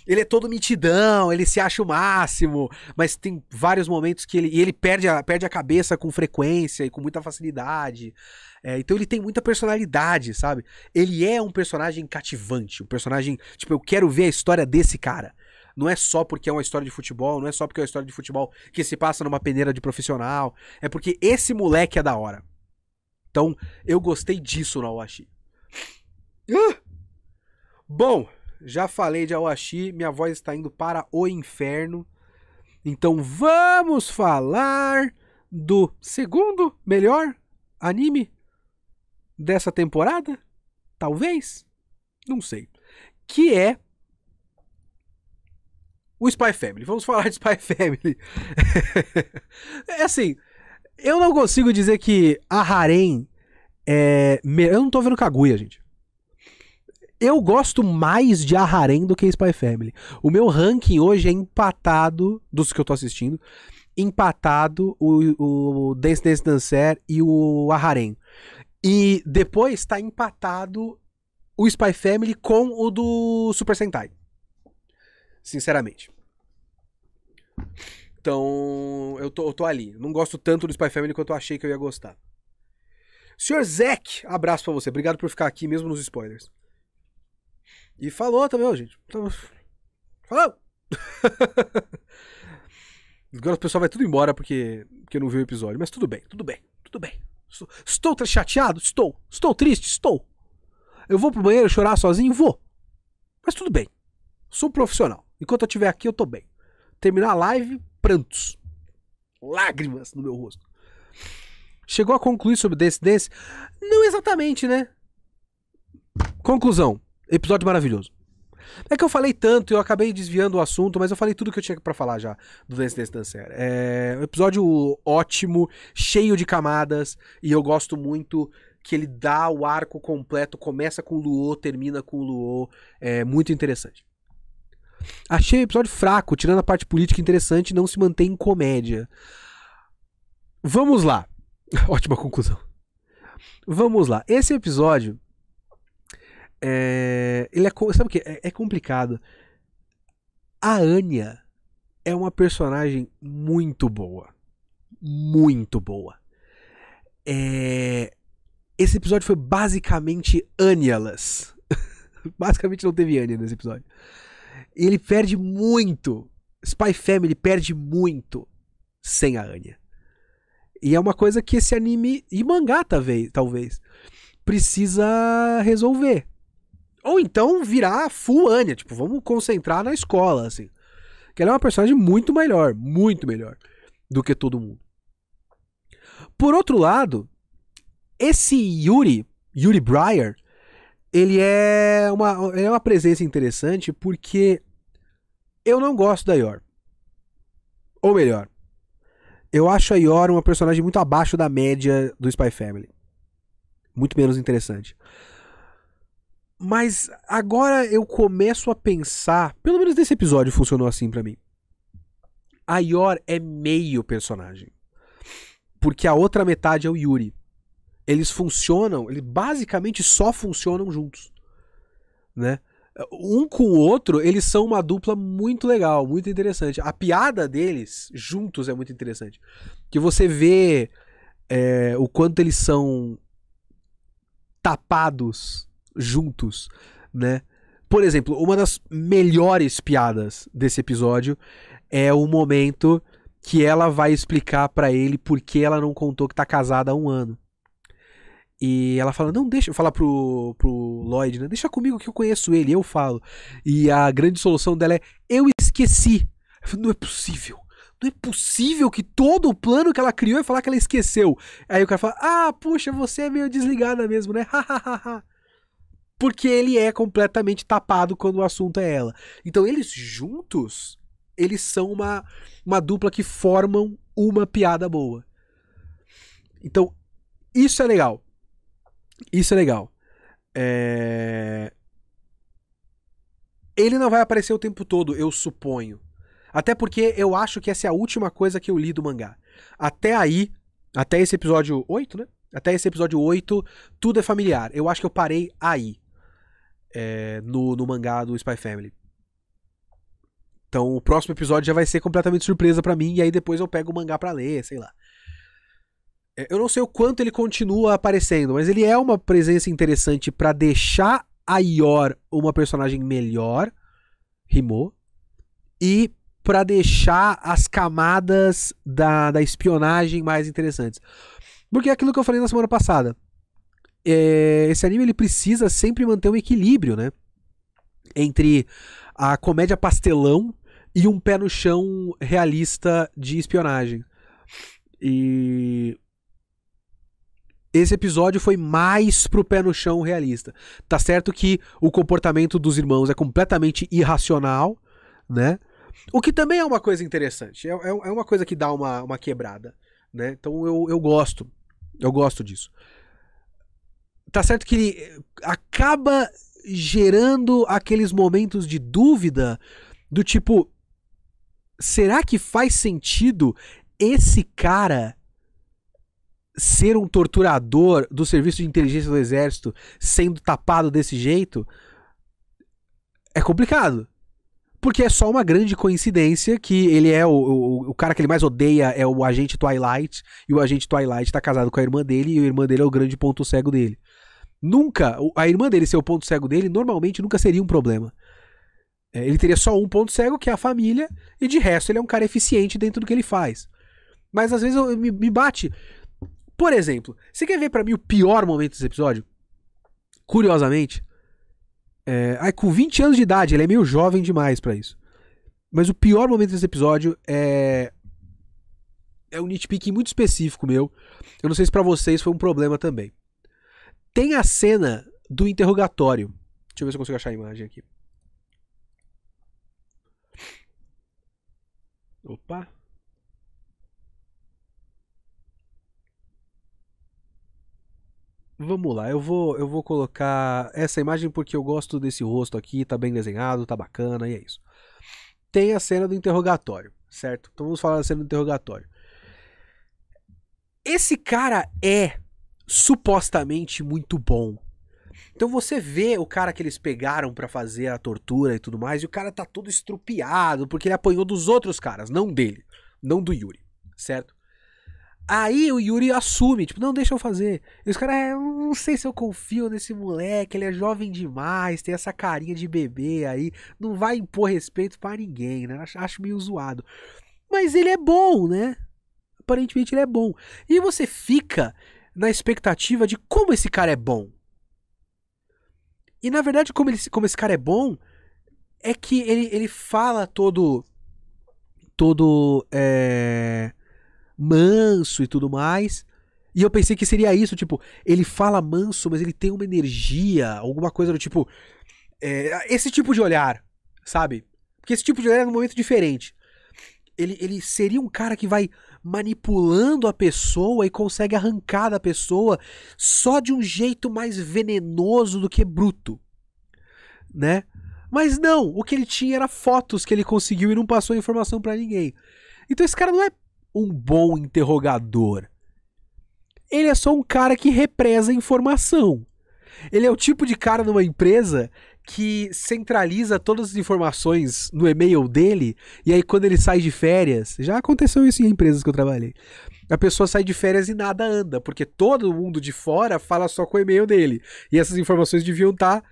Ele é todo mitidão, ele se acha o máximo, mas tem vários momentos que ele perde a cabeça com frequência e com muita facilidade. Então ele tem muita personalidade, sabe? Ele é um personagem cativante, um personagem, tipo, eu quero ver a história desse cara. Não é só porque é uma história de futebol, não é só porque é uma história de futebol que se passa numa peneira de profissional, é porque esse moleque é da hora. Então, eu gostei disso no Awashi. Bom, já falei de Awashi, minha voz está indo para o inferno. Então vamos falar do segundo melhor anime dessa temporada? Talvez? Não sei. Que é o Spy Family. Vamos falar de Spy Family. É assim, eu não consigo dizer que a Harem eu não tô vendo Kaguya, gente. Eu gosto mais de Harem do que Spy Family. O meu ranking hoje é empatado, dos que eu tô assistindo, empatado o Dance Dance Dancer e o Harem. E depois tá empatado o Spy Family com o do Super Sentai. Sinceramente. Então, eu tô ali. Não gosto tanto do Spy Family quanto eu achei que eu ia gostar. Sr. Zack, abraço pra você. Obrigado por ficar aqui mesmo nos spoilers. E falou também, ó, gente. Falou! Agora o pessoal vai tudo embora porque não viu o episódio. Mas tudo bem, tudo bem, tudo bem. Estou chateado? Estou. Estou triste? Estou. Eu vou pro banheiro chorar sozinho? Vou. Mas tudo bem. Sou um profissional. Enquanto eu estiver aqui, eu tô bem. Terminar a live, prantos. Lágrimas no meu rosto. Chegou a concluir sobre desse? Não exatamente, né? Conclusão. Episódio maravilhoso. É que eu falei tanto, eu acabei desviando o assunto, mas eu falei tudo que eu tinha pra falar já do Dance Dance Dancer. É um episódio ótimo, cheio de camadas, e eu gosto muito que ele dá o arco completo, começa com o Luo, termina com o Luo, é muito interessante. Achei o episódio fraco, tirando a parte política interessante, não se mantém em comédia. Vamos lá. Ótima conclusão. Vamos lá. Esse episódio... sabe o que? É complicado. A Anya é uma personagem muito boa. Muito boa. Esse episódio foi basicamente Anya-less. Basicamente não teve Anya nesse episódio. Ele perde muito. Spy Family perde muito sem a Anya. E é uma coisa que esse anime e mangá talvez precisa resolver. Ou então virar full Anya, tipo, vamos concentrar na escola, assim. Que ela é uma personagem muito melhor do que todo mundo. Por outro lado, esse Yuri Briar, ele é uma presença interessante porque eu não gosto da Yor. Ou melhor, eu acho a Yor uma personagem muito abaixo da média do Spy Family. Muito menos interessante. Mas agora eu começo a pensar, pelo menos nesse episódio funcionou assim pra mim. A Yor é meio personagem. Porque a outra metade é o Yuri. Eles basicamente só funcionam juntos. Né? Um com o outro, eles são uma dupla muito legal, muito interessante. A piada deles juntos é muito interessante. Que você vê o quanto eles são tapados juntos, né? Por exemplo, uma das melhores piadas desse episódio é o momento que ela vai explicar pra ele por que ela não contou que tá casada há 1 ano. E ela fala, não, deixa, fala pro Lloyd, né? Deixa comigo que eu conheço ele, eu falo. E a grande solução dela é, eu esqueci. Eu falo, não é possível. Não é possível que todo o plano que ela criou é falar que ela esqueceu. Aí o cara fala, puxa, você é meio desligada mesmo, né? Porque ele é completamente tapado quando o assunto é ela. Então eles juntos, eles são uma dupla que formam uma piada boa. Então, isso é legal. Isso é legal. Ele não vai aparecer o tempo todo, eu suponho. Até porque eu acho que essa é a última coisa que eu li do mangá. Até aí, até esse episódio 8, né? Até esse episódio 8, tudo é familiar. Eu acho que eu parei aí. No mangá do Spy Family. Então o próximo episódio já vai ser completamente surpresa pra mim. E aí depois eu pego o mangá pra ler, sei lá. Eu não sei o quanto ele continua aparecendo, mas ele é uma presença interessante pra deixar a Yor uma personagem melhor, rimou, e pra deixar as camadas da espionagem mais interessantes. Porque é aquilo que eu falei na semana passada. Esse anime ele precisa sempre manter um equilíbrio, né? Entre a comédia pastelão e um pé no chão realista de espionagem. E esse episódio foi mais pro pé no chão realista. Tá certo que o comportamento dos irmãos é completamente irracional, né? O que também é uma coisa interessante. É uma coisa que dá uma quebrada, né? Então eu gosto disso. Tá certo que ele acaba gerando aqueles momentos de dúvida do tipo, será que faz sentido esse cara ser um torturador do serviço de inteligência do exército sendo tapado desse jeito? É complicado. Porque é só uma grande coincidência que ele é o cara que ele mais odeia é o agente Twilight, e o agente Twilight tá casado com a irmã dele, e a irmã dele é o grande ponto cego dele. Nunca, a irmã dele ser o ponto cego dele, normalmente nunca seria um problema. Ele teria só um ponto cego, que é a família, e de resto ele é um cara eficiente dentro do que ele faz. Mas às vezes me bate. Por exemplo, você quer ver pra mim o pior momento desse episódio? Curiosamente, com 20 anos de idade, ele é meio jovem demais pra isso. Mas o pior momento desse episódio é um nitpick muito específico meu. Eu não sei se pra vocês foi um problema também. Tem a cena do interrogatório. Deixa eu ver se eu consigo achar a imagem aqui. Opa. Vamos lá, eu vou colocar essa imagem porque eu gosto desse rosto aqui, tá bem desenhado, tá bacana, e é isso. Tem a cena do interrogatório, certo? Então vamos falar da cena do interrogatório. Esse cara é supostamente muito bom. Então você vê o cara que eles pegaram pra fazer a tortura e tudo mais, e o cara tá todo estrupiado, porque ele apanhou dos outros caras, não dele, não do Yuri, certo? Aí o Yuri assume, tipo, não, deixa eu fazer. E os caras, eu não sei se eu confio nesse moleque, ele é jovem demais, tem essa carinha de bebê aí, não vai impor respeito pra ninguém, né? Acho meio zoado. Mas ele é bom, né? Aparentemente ele é bom. E você fica na expectativa de como esse cara é bom. E na verdade, como esse cara é bom, é que ele fala todo manso e tudo mais. E eu pensei que seria isso, tipo, ele fala manso, mas ele tem uma energia, alguma coisa do tipo. Esse tipo de olhar, sabe? Porque esse tipo de olhar é num momento diferente. Ele seria um cara que vai manipulando a pessoa e consegue arrancar da pessoa só de um jeito mais venenoso do que bruto, né? Mas não, o que ele tinha era fotos que ele conseguiu e não passou informação pra ninguém. Então esse cara não é um bom interrogador. Ele é só um cara que represa informação. Ele é o tipo de cara numa empresa que centraliza todas as informações no e-mail dele, e aí quando ele sai de férias, já aconteceu isso em empresas que eu trabalhei, a pessoa sai de férias e nada anda, porque todo mundo de fora fala só com o e-mail dele, e essas informações deviam estar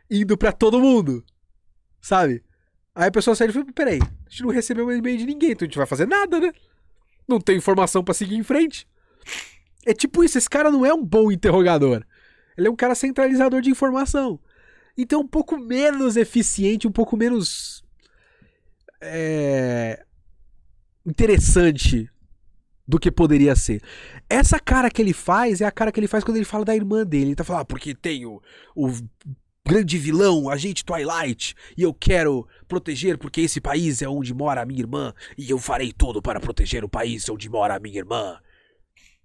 indo pra todo mundo, sabe? Aí a pessoa sai e fala, peraí, a gente não recebeu um e-mail de ninguém, então a gente vai fazer nada, né? Não tem informação pra seguir em frente. É tipo isso, esse cara não é um bom interrogador. Ele é um cara centralizador de informação. Então é um pouco menos eficiente, um pouco menos interessante do que poderia ser. Essa cara que ele faz é a cara que ele faz quando ele fala da irmã dele. Ele tá falando, porque tem o grande vilão, o agente Twilight, e eu quero proteger porque esse país é onde mora a minha irmã, e eu farei tudo para proteger o país onde mora a minha irmã.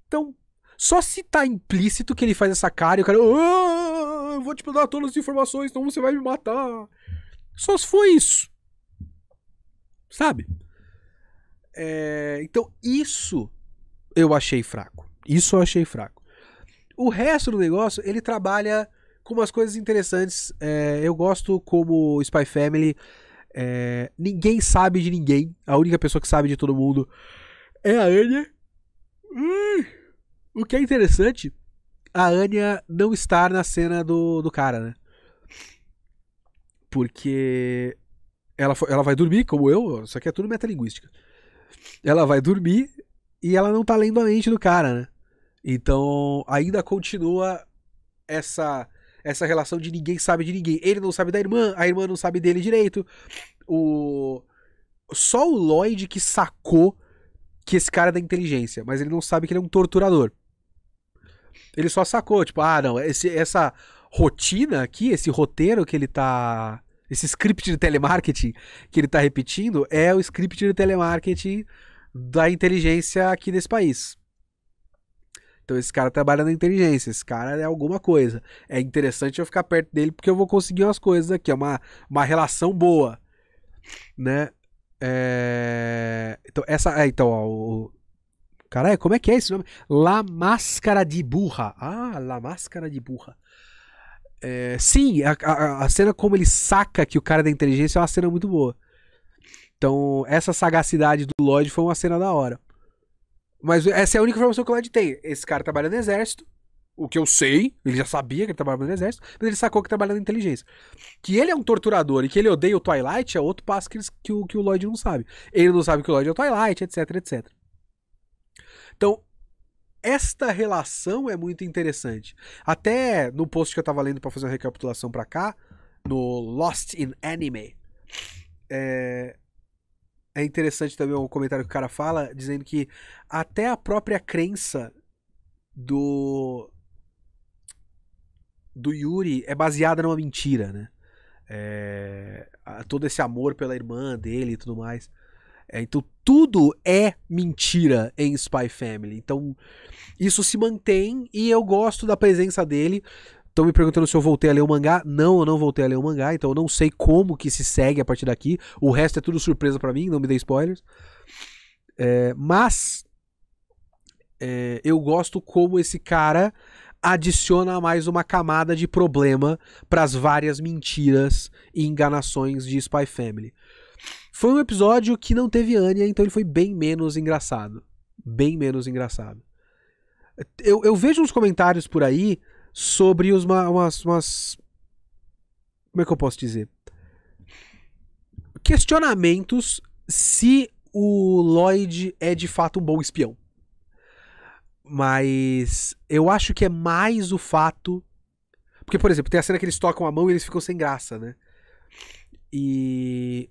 Então, só se tá implícito que ele faz essa cara e o cara, eu vou te dar todas as informações, então você vai me matar. Só se for isso. Sabe? Então, isso eu achei fraco. Isso eu achei fraco. O resto do negócio, ele trabalha com umas coisas interessantes. Eu gosto como Spy Family. Ninguém sabe de ninguém. A única pessoa que sabe de todo mundo é a Anya. O que é interessante, a Anya não estar na cena do cara, né? Porque ela vai dormir, como eu, isso aqui é tudo metalinguística. Ela vai dormir e ela não tá lendo a mente do cara, né? Então ainda continua essa relação de ninguém sabe de ninguém. Ele não sabe da irmã, a irmã não sabe dele direito. Só o Lloyd que sacou que esse cara é da inteligência, mas ele não sabe que ele é um torturador. Ele só sacou, tipo, não, essa rotina aqui, esse roteiro que ele tá. Esse script de telemarketing que ele tá repetindo é o script de telemarketing da inteligência aqui desse país. Então esse cara trabalha na inteligência, esse cara é alguma coisa. É interessante eu ficar perto dele porque eu vou conseguir umas coisas aqui, é uma relação boa, né? Então, ó, caralho, como é que é esse nome? La Máscara de Burra. La Máscara de Burra. Sim, a cena como ele saca que o cara é da inteligência é uma cena muito boa. Então, essa sagacidade do Lloyd foi uma cena da hora. Mas essa é a única informação que o Lloyd tem. Esse cara trabalha no exército. O que eu sei, ele já sabia que ele trabalhava no exército, mas ele sacou que trabalha na inteligência. Que ele é um torturador e que ele odeia o Twilight é outro passo que o Lloyd não sabe. Ele não sabe que o Lloyd é o Twilight, etc, etc. Então, esta relação é muito interessante. Até no post que eu tava lendo pra fazer uma recapitulação pra cá, no Lost in Anime, é interessante também um comentário que o cara fala, dizendo que até a própria crença do Yuri é baseada numa mentira, né? todo esse amor pela irmã dele e tudo mais. Então tudo é mentira em Spy Family. Então isso se mantém e eu gosto da presença dele. Estão me perguntando se eu voltei a ler o mangá. Não, eu não voltei a ler o mangá, então eu não sei como que se segue a partir daqui. O resto é tudo surpresa pra mim, não me dê spoilers. Mas eu gosto como esse cara adiciona mais uma camada de problema pras várias mentiras e enganações de Spy Family. Foi um episódio que não teve Anya, então ele foi bem menos engraçado. Bem menos engraçado. Eu vejo uns comentários por aí sobre umas... Como é que eu posso dizer? Questionamentos se o Lloyd é de fato um bom espião. Mas eu acho que é mais o fato... Porque, por exemplo, tem a cena que eles tocam a mão e eles ficam sem graça, né? E...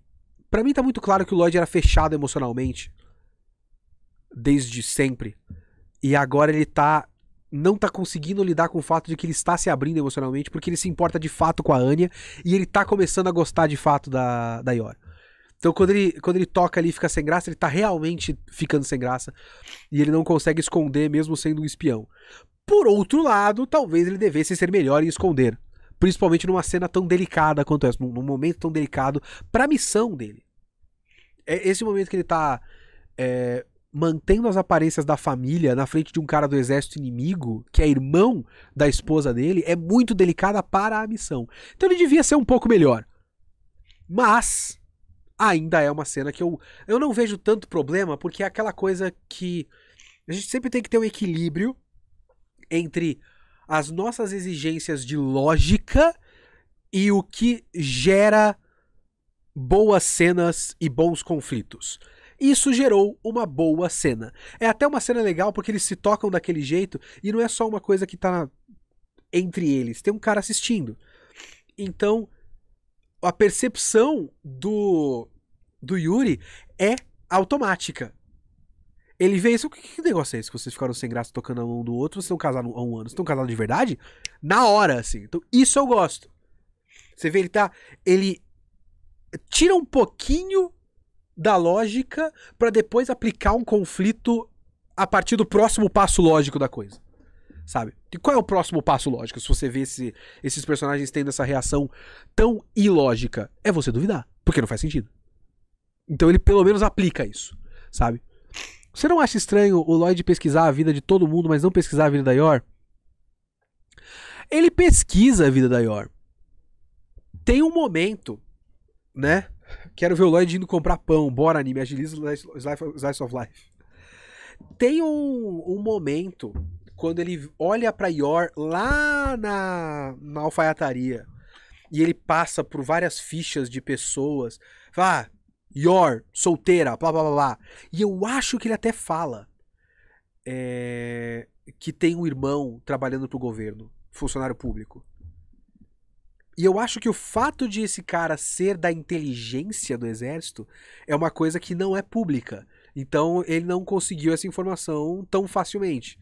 Pra mim tá muito claro que o Lloyd era fechado emocionalmente. Desde sempre. E agora ele não tá conseguindo lidar com o fato de que ele está se abrindo emocionalmente, porque ele se importa de fato com a Anya e ele tá começando a gostar de fato da Yor. Então quando ele toca ali e fica sem graça, ele tá realmente ficando sem graça. E ele não consegue esconder mesmo sendo um espião. Por outro lado, talvez ele devesse ser melhor em esconder. Principalmente numa cena tão delicada quanto essa, num momento tão delicado pra missão dele. Esse momento que ele tá mantendo as aparências da família na frente de um cara do exército inimigo, que é irmão da esposa dele, é muito delicada para a missão. Então ele devia ser um pouco melhor. Mas ainda é uma cena que eu não vejo tanto problema, porque é aquela coisa que a gente sempre tem que ter um equilíbrio entre as nossas exigências de lógica e o que gera boas cenas e bons conflitos. Isso gerou uma boa cena. É até uma cena legal porque eles se tocam daquele jeito e não é só uma coisa que tá entre eles. Tem um cara assistindo. Então, a percepção do Yuri é automática. Ele vê isso. Que negócio é esse que vocês ficaram sem graça tocando a mão do outro? Vocês estão casados há um ano. Vocês estão casados de verdade? Na hora, assim. Então, isso eu gosto. Você vê, ele tira um pouquinho da lógica pra depois aplicar um conflito a partir do próximo passo lógico da coisa. Sabe? E qual é o próximo passo lógico? Se você vê esses personagens tendo essa reação tão ilógica, é você duvidar. Porque não faz sentido. Então ele pelo menos aplica isso. Sabe? Você não acha estranho o Lloyd pesquisar a vida de todo mundo, mas não pesquisar a vida da Yor? Ele pesquisa a vida da Yor. Tem um momento, né? Quero ver o Lloyd indo comprar pão. Bora, anime. Agiliza o Slice of Life. Tem um momento quando ele olha pra Yor lá na alfaiataria e ele passa por várias fichas de pessoas. Fala, Yor, solteira, blá blá blá blá. E eu acho que ele até fala que tem um irmão trabalhando pro governo, funcionário público. E eu acho que o fato de esse cara ser da inteligência do exército é uma coisa que não é pública. Então ele não conseguiu essa informação tão facilmente,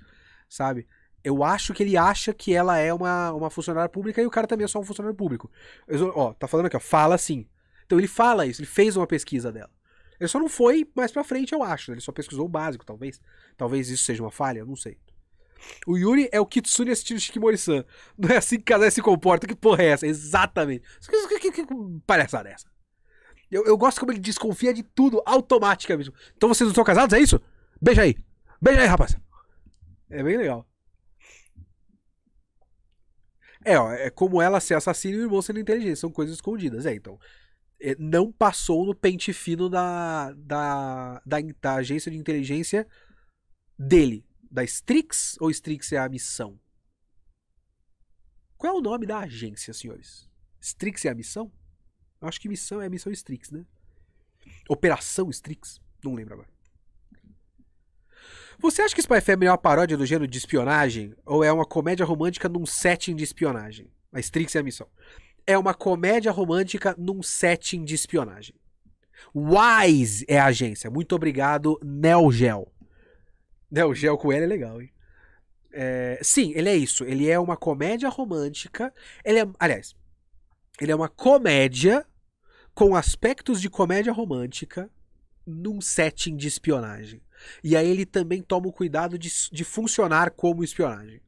sabe? Eu acho que ele acha que ela é uma funcionária pública e o cara também é só um funcionário público. Ó, tá falando aqui, ó, fala assim. Então ele fala isso, ele fez uma pesquisa dela. Ele só não foi mais pra frente, eu acho. Ele só pesquisou o básico, talvez. Talvez isso seja uma falha, eu não sei. O Yuri é o Kitsune assistindo Shikimori-san. Não é assim que casais se comportam. Que porra é essa? Exatamente. Que palhaçada é essa? Eu gosto como ele desconfia de tudo automaticamente. Então vocês não estão casados, é isso? Beija aí. Beija aí, rapaz. É bem legal. É como ela ser assassina e o irmão sendo inteligente. São coisas escondidas. Então. Não passou no pente fino da agência de inteligência dele. Da Strix ou Strix é a missão? Qual é o nome da agência, senhores? Strix é a missão? Eu acho que missão é a missão Strix, né? Operação Strix? Não lembro agora. Você acha que Spy Family é uma paródia do gênero de espionagem? Ou é uma comédia romântica num setting de espionagem? A Strix é a missão. É uma comédia romântica num setting de espionagem. Wise é a agência. Muito obrigado, Neo Geo. Neo Geo com ele é legal, hein? Sim, ele é isso. Ele é uma comédia romântica. Aliás, Ele é uma comédia com aspectos de comédia romântica num setting de espionagem. E aí ele também toma o cuidado de funcionar como espionagem.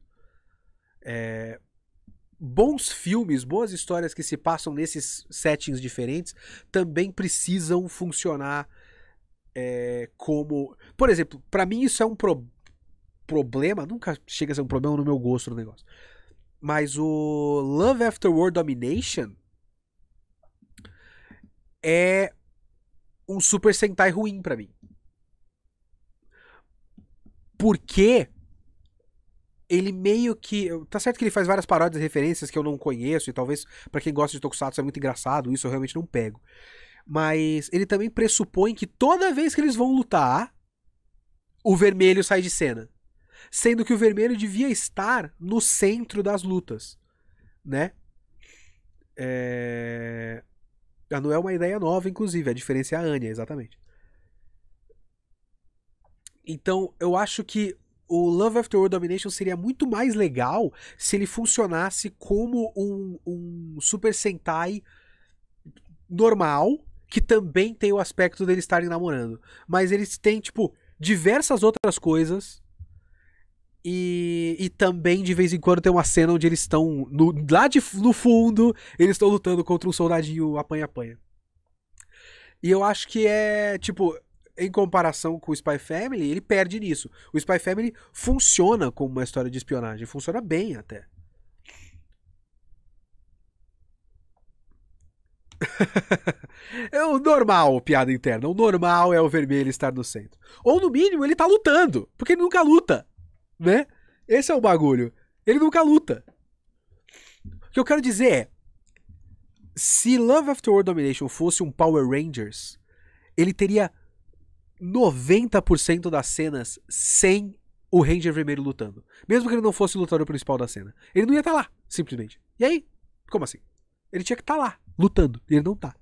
Bons filmes, boas histórias que se passam nesses settings diferentes também precisam funcionar como... Por exemplo, pra mim isso é um problema, nunca chega a ser um problema no meu gosto no negócio. Mas o Love After War Domination é um Super Sentai ruim pra mim. Porque ele meio que... Tá certo que ele faz várias paródias e referências que eu não conheço, e talvez pra quem gosta de Tokusatsu é muito engraçado, isso eu realmente não pego. Mas ele também pressupõe que toda vez que eles vão lutar, o vermelho sai de cena. Sendo que o vermelho devia estar no centro das lutas, né? Não é uma ideia nova, inclusive, a diferença é a Anya, exatamente. Então, eu acho que o Love After War Domination seria muito mais legal se ele funcionasse como um Super Sentai normal, que também tem o aspecto deles estarem namorando. Mas eles têm, tipo, diversas outras coisas. E também, de vez em quando, tem uma cena onde eles estão lá no fundo, eles estão lutando contra um soldadinho apanha-apanha. E eu acho que tipo, em comparação com o Spy Family, ele perde nisso. O Spy Family funciona como uma história de espionagem, funciona bem até. É o normal, piada interna. O normal é o vermelho estar no centro. Ou, no mínimo, ele tá lutando, porque ele nunca luta, né? Esse é o bagulho. Ele nunca luta. O que eu quero dizer é, se Love After War Domination fosse um Power Rangers, ele teria 90% das cenas sem o Ranger vermelho lutando. Mesmo que ele não fosse o lutador principal da cena. Ele não ia estar lá, simplesmente. E aí? Como assim? Ele tinha que estar lá, lutando. E ele não tá.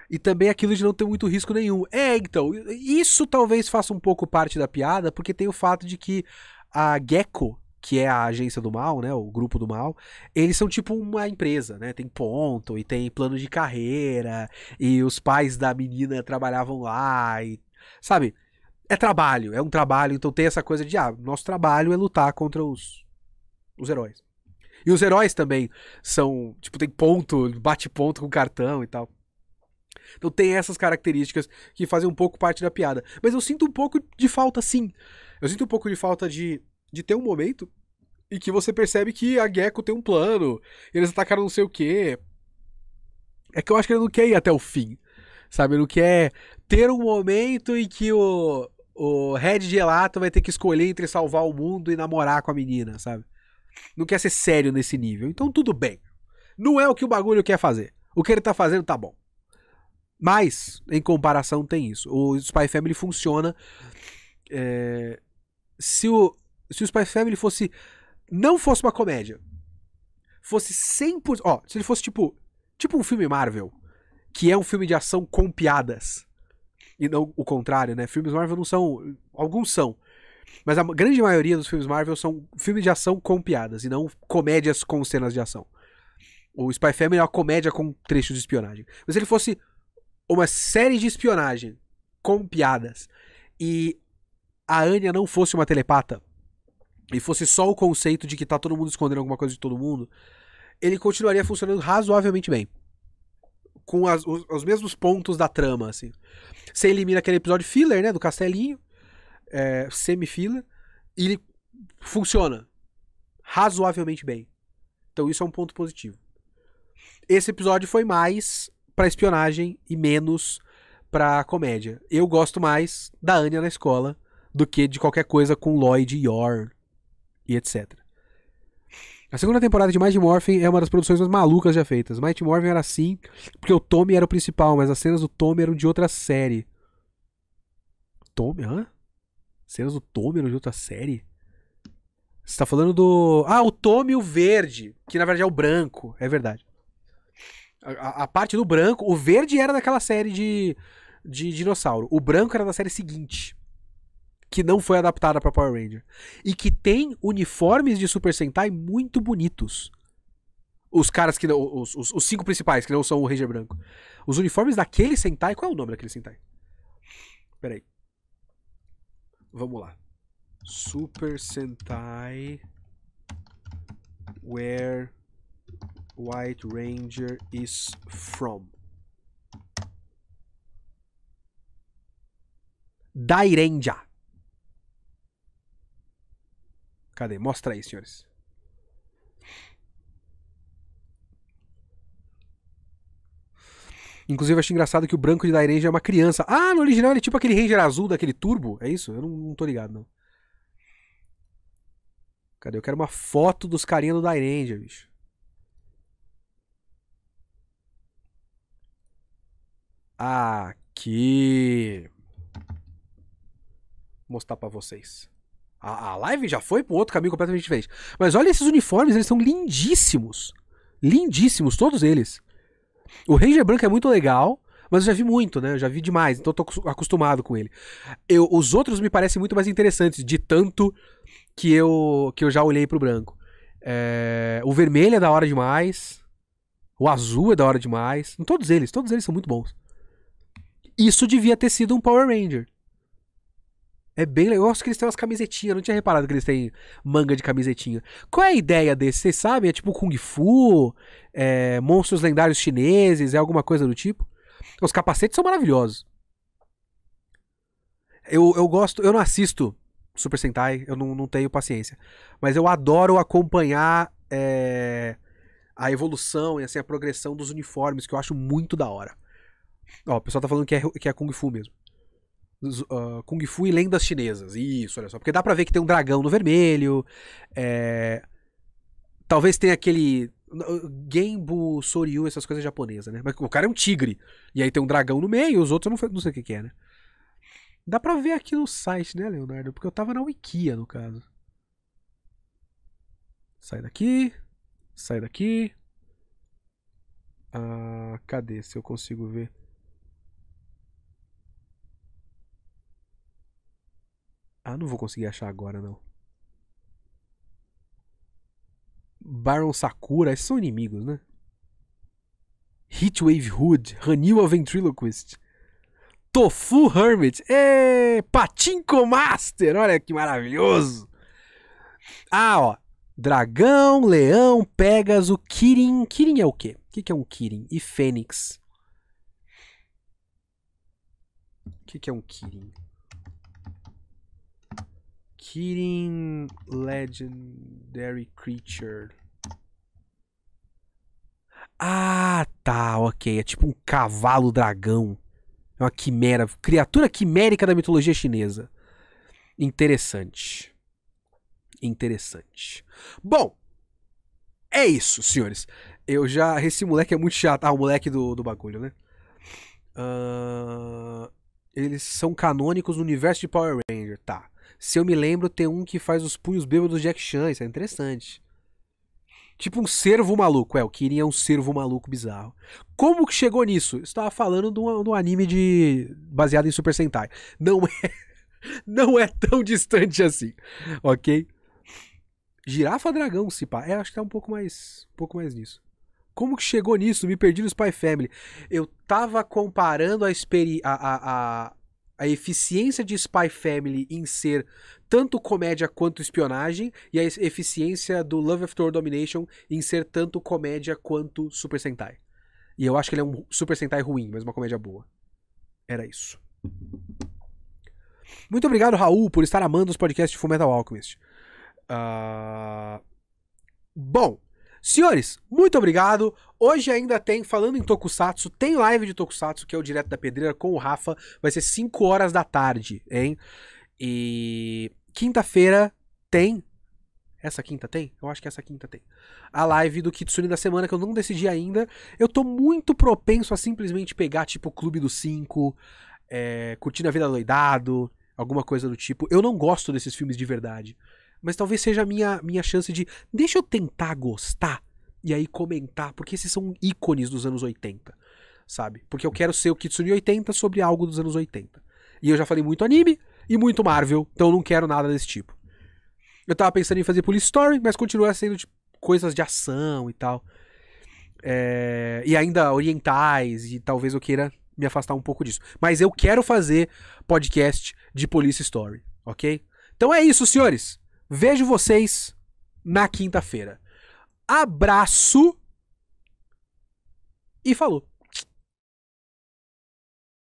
E também aquilo de não ter muito risco nenhum. Então, isso talvez faça um pouco parte da piada, porque tem o fato de que a Gecko, que é a agência do mal, né, o grupo do mal, eles são tipo uma empresa, né, tem ponto, e tem plano de carreira, e os pais da menina trabalhavam lá, e, sabe, é um trabalho, então tem essa coisa de, nosso trabalho é lutar contra os heróis. E os heróis também são, tipo, tem ponto, bate ponto com cartão e tal. Então tem essas características que fazem um pouco parte da piada. Mas eu sinto um pouco de falta, sim. Eu sinto um pouco de falta de ter um momento em que você percebe que a Gecko tem um plano, eles atacaram não sei o quê. É que eu acho que ele não quer ir até o fim, sabe? Ele não quer ter um momento em que o Red Gelato vai ter que escolher entre salvar o mundo e namorar com a menina, sabe? Não quer ser sério nesse nível. Então tudo bem. Não é o que o bagulho quer fazer. O que ele tá fazendo tá bom. Mas, em comparação, tem isso. O Spy Family funciona. Se o Spy Family não fosse uma comédia, fosse 100%. Se ele fosse tipo um filme Marvel, que é um filme de ação com piadas, e não o contrário, né? Filmes Marvel não são. Alguns são. Mas a grande maioria dos filmes Marvel são filmes de ação com piadas, e não comédias com cenas de ação. O Spy Family é uma comédia com trechos de espionagem. Mas se ele fosse uma série de espionagem com piadas e a Anya não fosse uma telepata e fosse só o conceito de que tá todo mundo escondendo alguma coisa de todo mundo, ele continuaria funcionando razoavelmente bem. Com os mesmos pontos da trama, assim. Você elimina aquele episódio filler, né, do castelinho, semi-filler, e ele funciona razoavelmente bem. Então isso é um ponto positivo. Esse episódio foi mais pra espionagem e menos pra comédia. Eu gosto mais da Anya na escola do que de qualquer coisa com Lloyd, Yorn e etc. A segunda temporada de Mighty Morphin é uma das produções mais malucas já feitas. Mighty Morphin era assim porque o Tommy era o principal, mas as cenas do Tommy eram de outra série. Tommy? Hã? Cenas do Tommy eram de outra série? Você tá falando do... o Tommy o verde, que na verdade é o branco. É verdade. A parte do branco, o verde era daquela série de dinossauro. O branco era da série seguinte, que não foi adaptada pra Power Ranger. E que tem uniformes de Super Sentai muito bonitos. Os caras que não. Os 5 principais, que não são o Ranger branco. Os uniformes daquele Sentai. Qual é o nome daquele Sentai? Pera aí. Vamos lá. Super Sentai. Where White Ranger is from. Dairenja. Cadê? Mostra aí, senhores. Inclusive, eu acho engraçado que o branco de Dairenja é uma criança. Ah, no original ele é tipo aquele Ranger azul daquele turbo. É isso? Eu não tô ligado, não. Cadê? Eu quero uma foto dos carinha do Dairenja, bicho. Aqui. Vou mostrar pra vocês. A live já foi pro outro caminho completamente diferente. Mas olha esses uniformes, eles são lindíssimos. Lindíssimos, todos eles. O Ranger branco é muito legal, mas eu já vi muito, né? Eu já vi demais, então eu tô acostumado com ele. Os outros me parecem muito mais interessantes, de tanto que eu já olhei pro branco. O vermelho é da hora demais. O azul é da hora demais. Todos eles são muito bons. Isso devia ter sido um Power Ranger. É bem legal. Eu gosto que eles têm umas camisetinhas. Eu não tinha reparado que eles têm manga de camisetinha. Qual é a ideia desse? Vocês sabem? É tipo Kung Fu? Monstros lendários chineses? É alguma coisa do tipo? Os capacetes são maravilhosos. Eu gosto. Eu não assisto Super Sentai. Eu não tenho paciência. Mas eu adoro acompanhar a evolução e assim, a progressão dos uniformes, que eu acho muito da hora. Ó, o pessoal tá falando que é Kung Fu mesmo. Kung Fu e lendas chinesas. Isso, olha só. Porque dá pra ver que tem um dragão no vermelho. Talvez tenha aquele Genbu, Soryu, essas coisas japonesas, né? Mas o cara é um tigre. E aí tem um dragão no meio, os outros eu não sei o que é, né? Dá pra ver aqui no site, né, Leonardo? Porque eu tava na Wikia, no caso. Sai daqui. Sai daqui. Cadê? Se eu consigo ver. Não vou conseguir achar agora, não. Baron Sakura, esses são inimigos, né? Heatwave Hood, Haniwa Ventriloquist, Tofu Hermit, Pachinko Master, olha que maravilhoso. Ó, Dragão, Leão, Pégaso, Kirin. Kirin é o quê? O que é um Kirin? E Fênix. O que é um Kirin? Kirin Legendary Creature. Tá, ok. É tipo um cavalo dragão. É uma quimera. Criatura quimérica da mitologia chinesa. Interessante. Interessante. Bom, é isso, senhores. Esse moleque é muito chato. O moleque do bagulho, né? Eles são canônicos no universo de Power Ranger. Tá. Se eu me lembro, tem um que faz os punhos bêbados de Jack Chan. Isso é interessante. Tipo um cervo maluco. O Kirin é um cervo maluco bizarro. Como que chegou nisso? Eu estava falando de um anime baseado em Super Sentai. Não é tão distante assim. Ok? Girafa dragão, se pá. Acho que tá um pouco mais nisso. Como que chegou nisso? Me perdi no Spy Family. Eu tava comparando a eficiência de Spy Family em ser tanto comédia quanto espionagem e a eficiência do Love After All Domination em ser tanto comédia quanto Super Sentai. E eu acho que ele é um Super Sentai ruim, mas uma comédia boa. Era isso. Muito obrigado, Raul, por estar amando os podcasts de Fullmetal Alchemist. Bom, senhores, muito obrigado. Hoje ainda tem, falando em Tokusatsu, tem live de Tokusatsu, que é o Direto da Pedreira com o Rafa. Vai ser 5 horas da tarde, hein? E quinta-feira tem... Essa quinta tem? Eu acho que essa quinta tem. A live do Kitsune da semana, que eu não decidi ainda. Eu tô muito propenso a simplesmente pegar, tipo, o Clube dos 5, Curtindo a Vida Doidado, alguma coisa do tipo. Eu não gosto desses filmes de verdade. Mas talvez seja a minha chance de... Deixa eu tentar gostar e aí comentar, porque esses são ícones dos anos 80, sabe? Porque eu quero ser o Kitsune 80 sobre algo dos anos 80. E eu já falei muito anime e muito Marvel, então eu não quero nada desse tipo. Eu tava pensando em fazer Police Story, mas continua sendo tipo, coisas de ação e tal. E ainda orientais, e talvez eu queira me afastar um pouco disso. Mas eu quero fazer podcast de Police Story, ok? Então é isso, senhores. Vejo vocês na quinta-feira. Abraço e falou.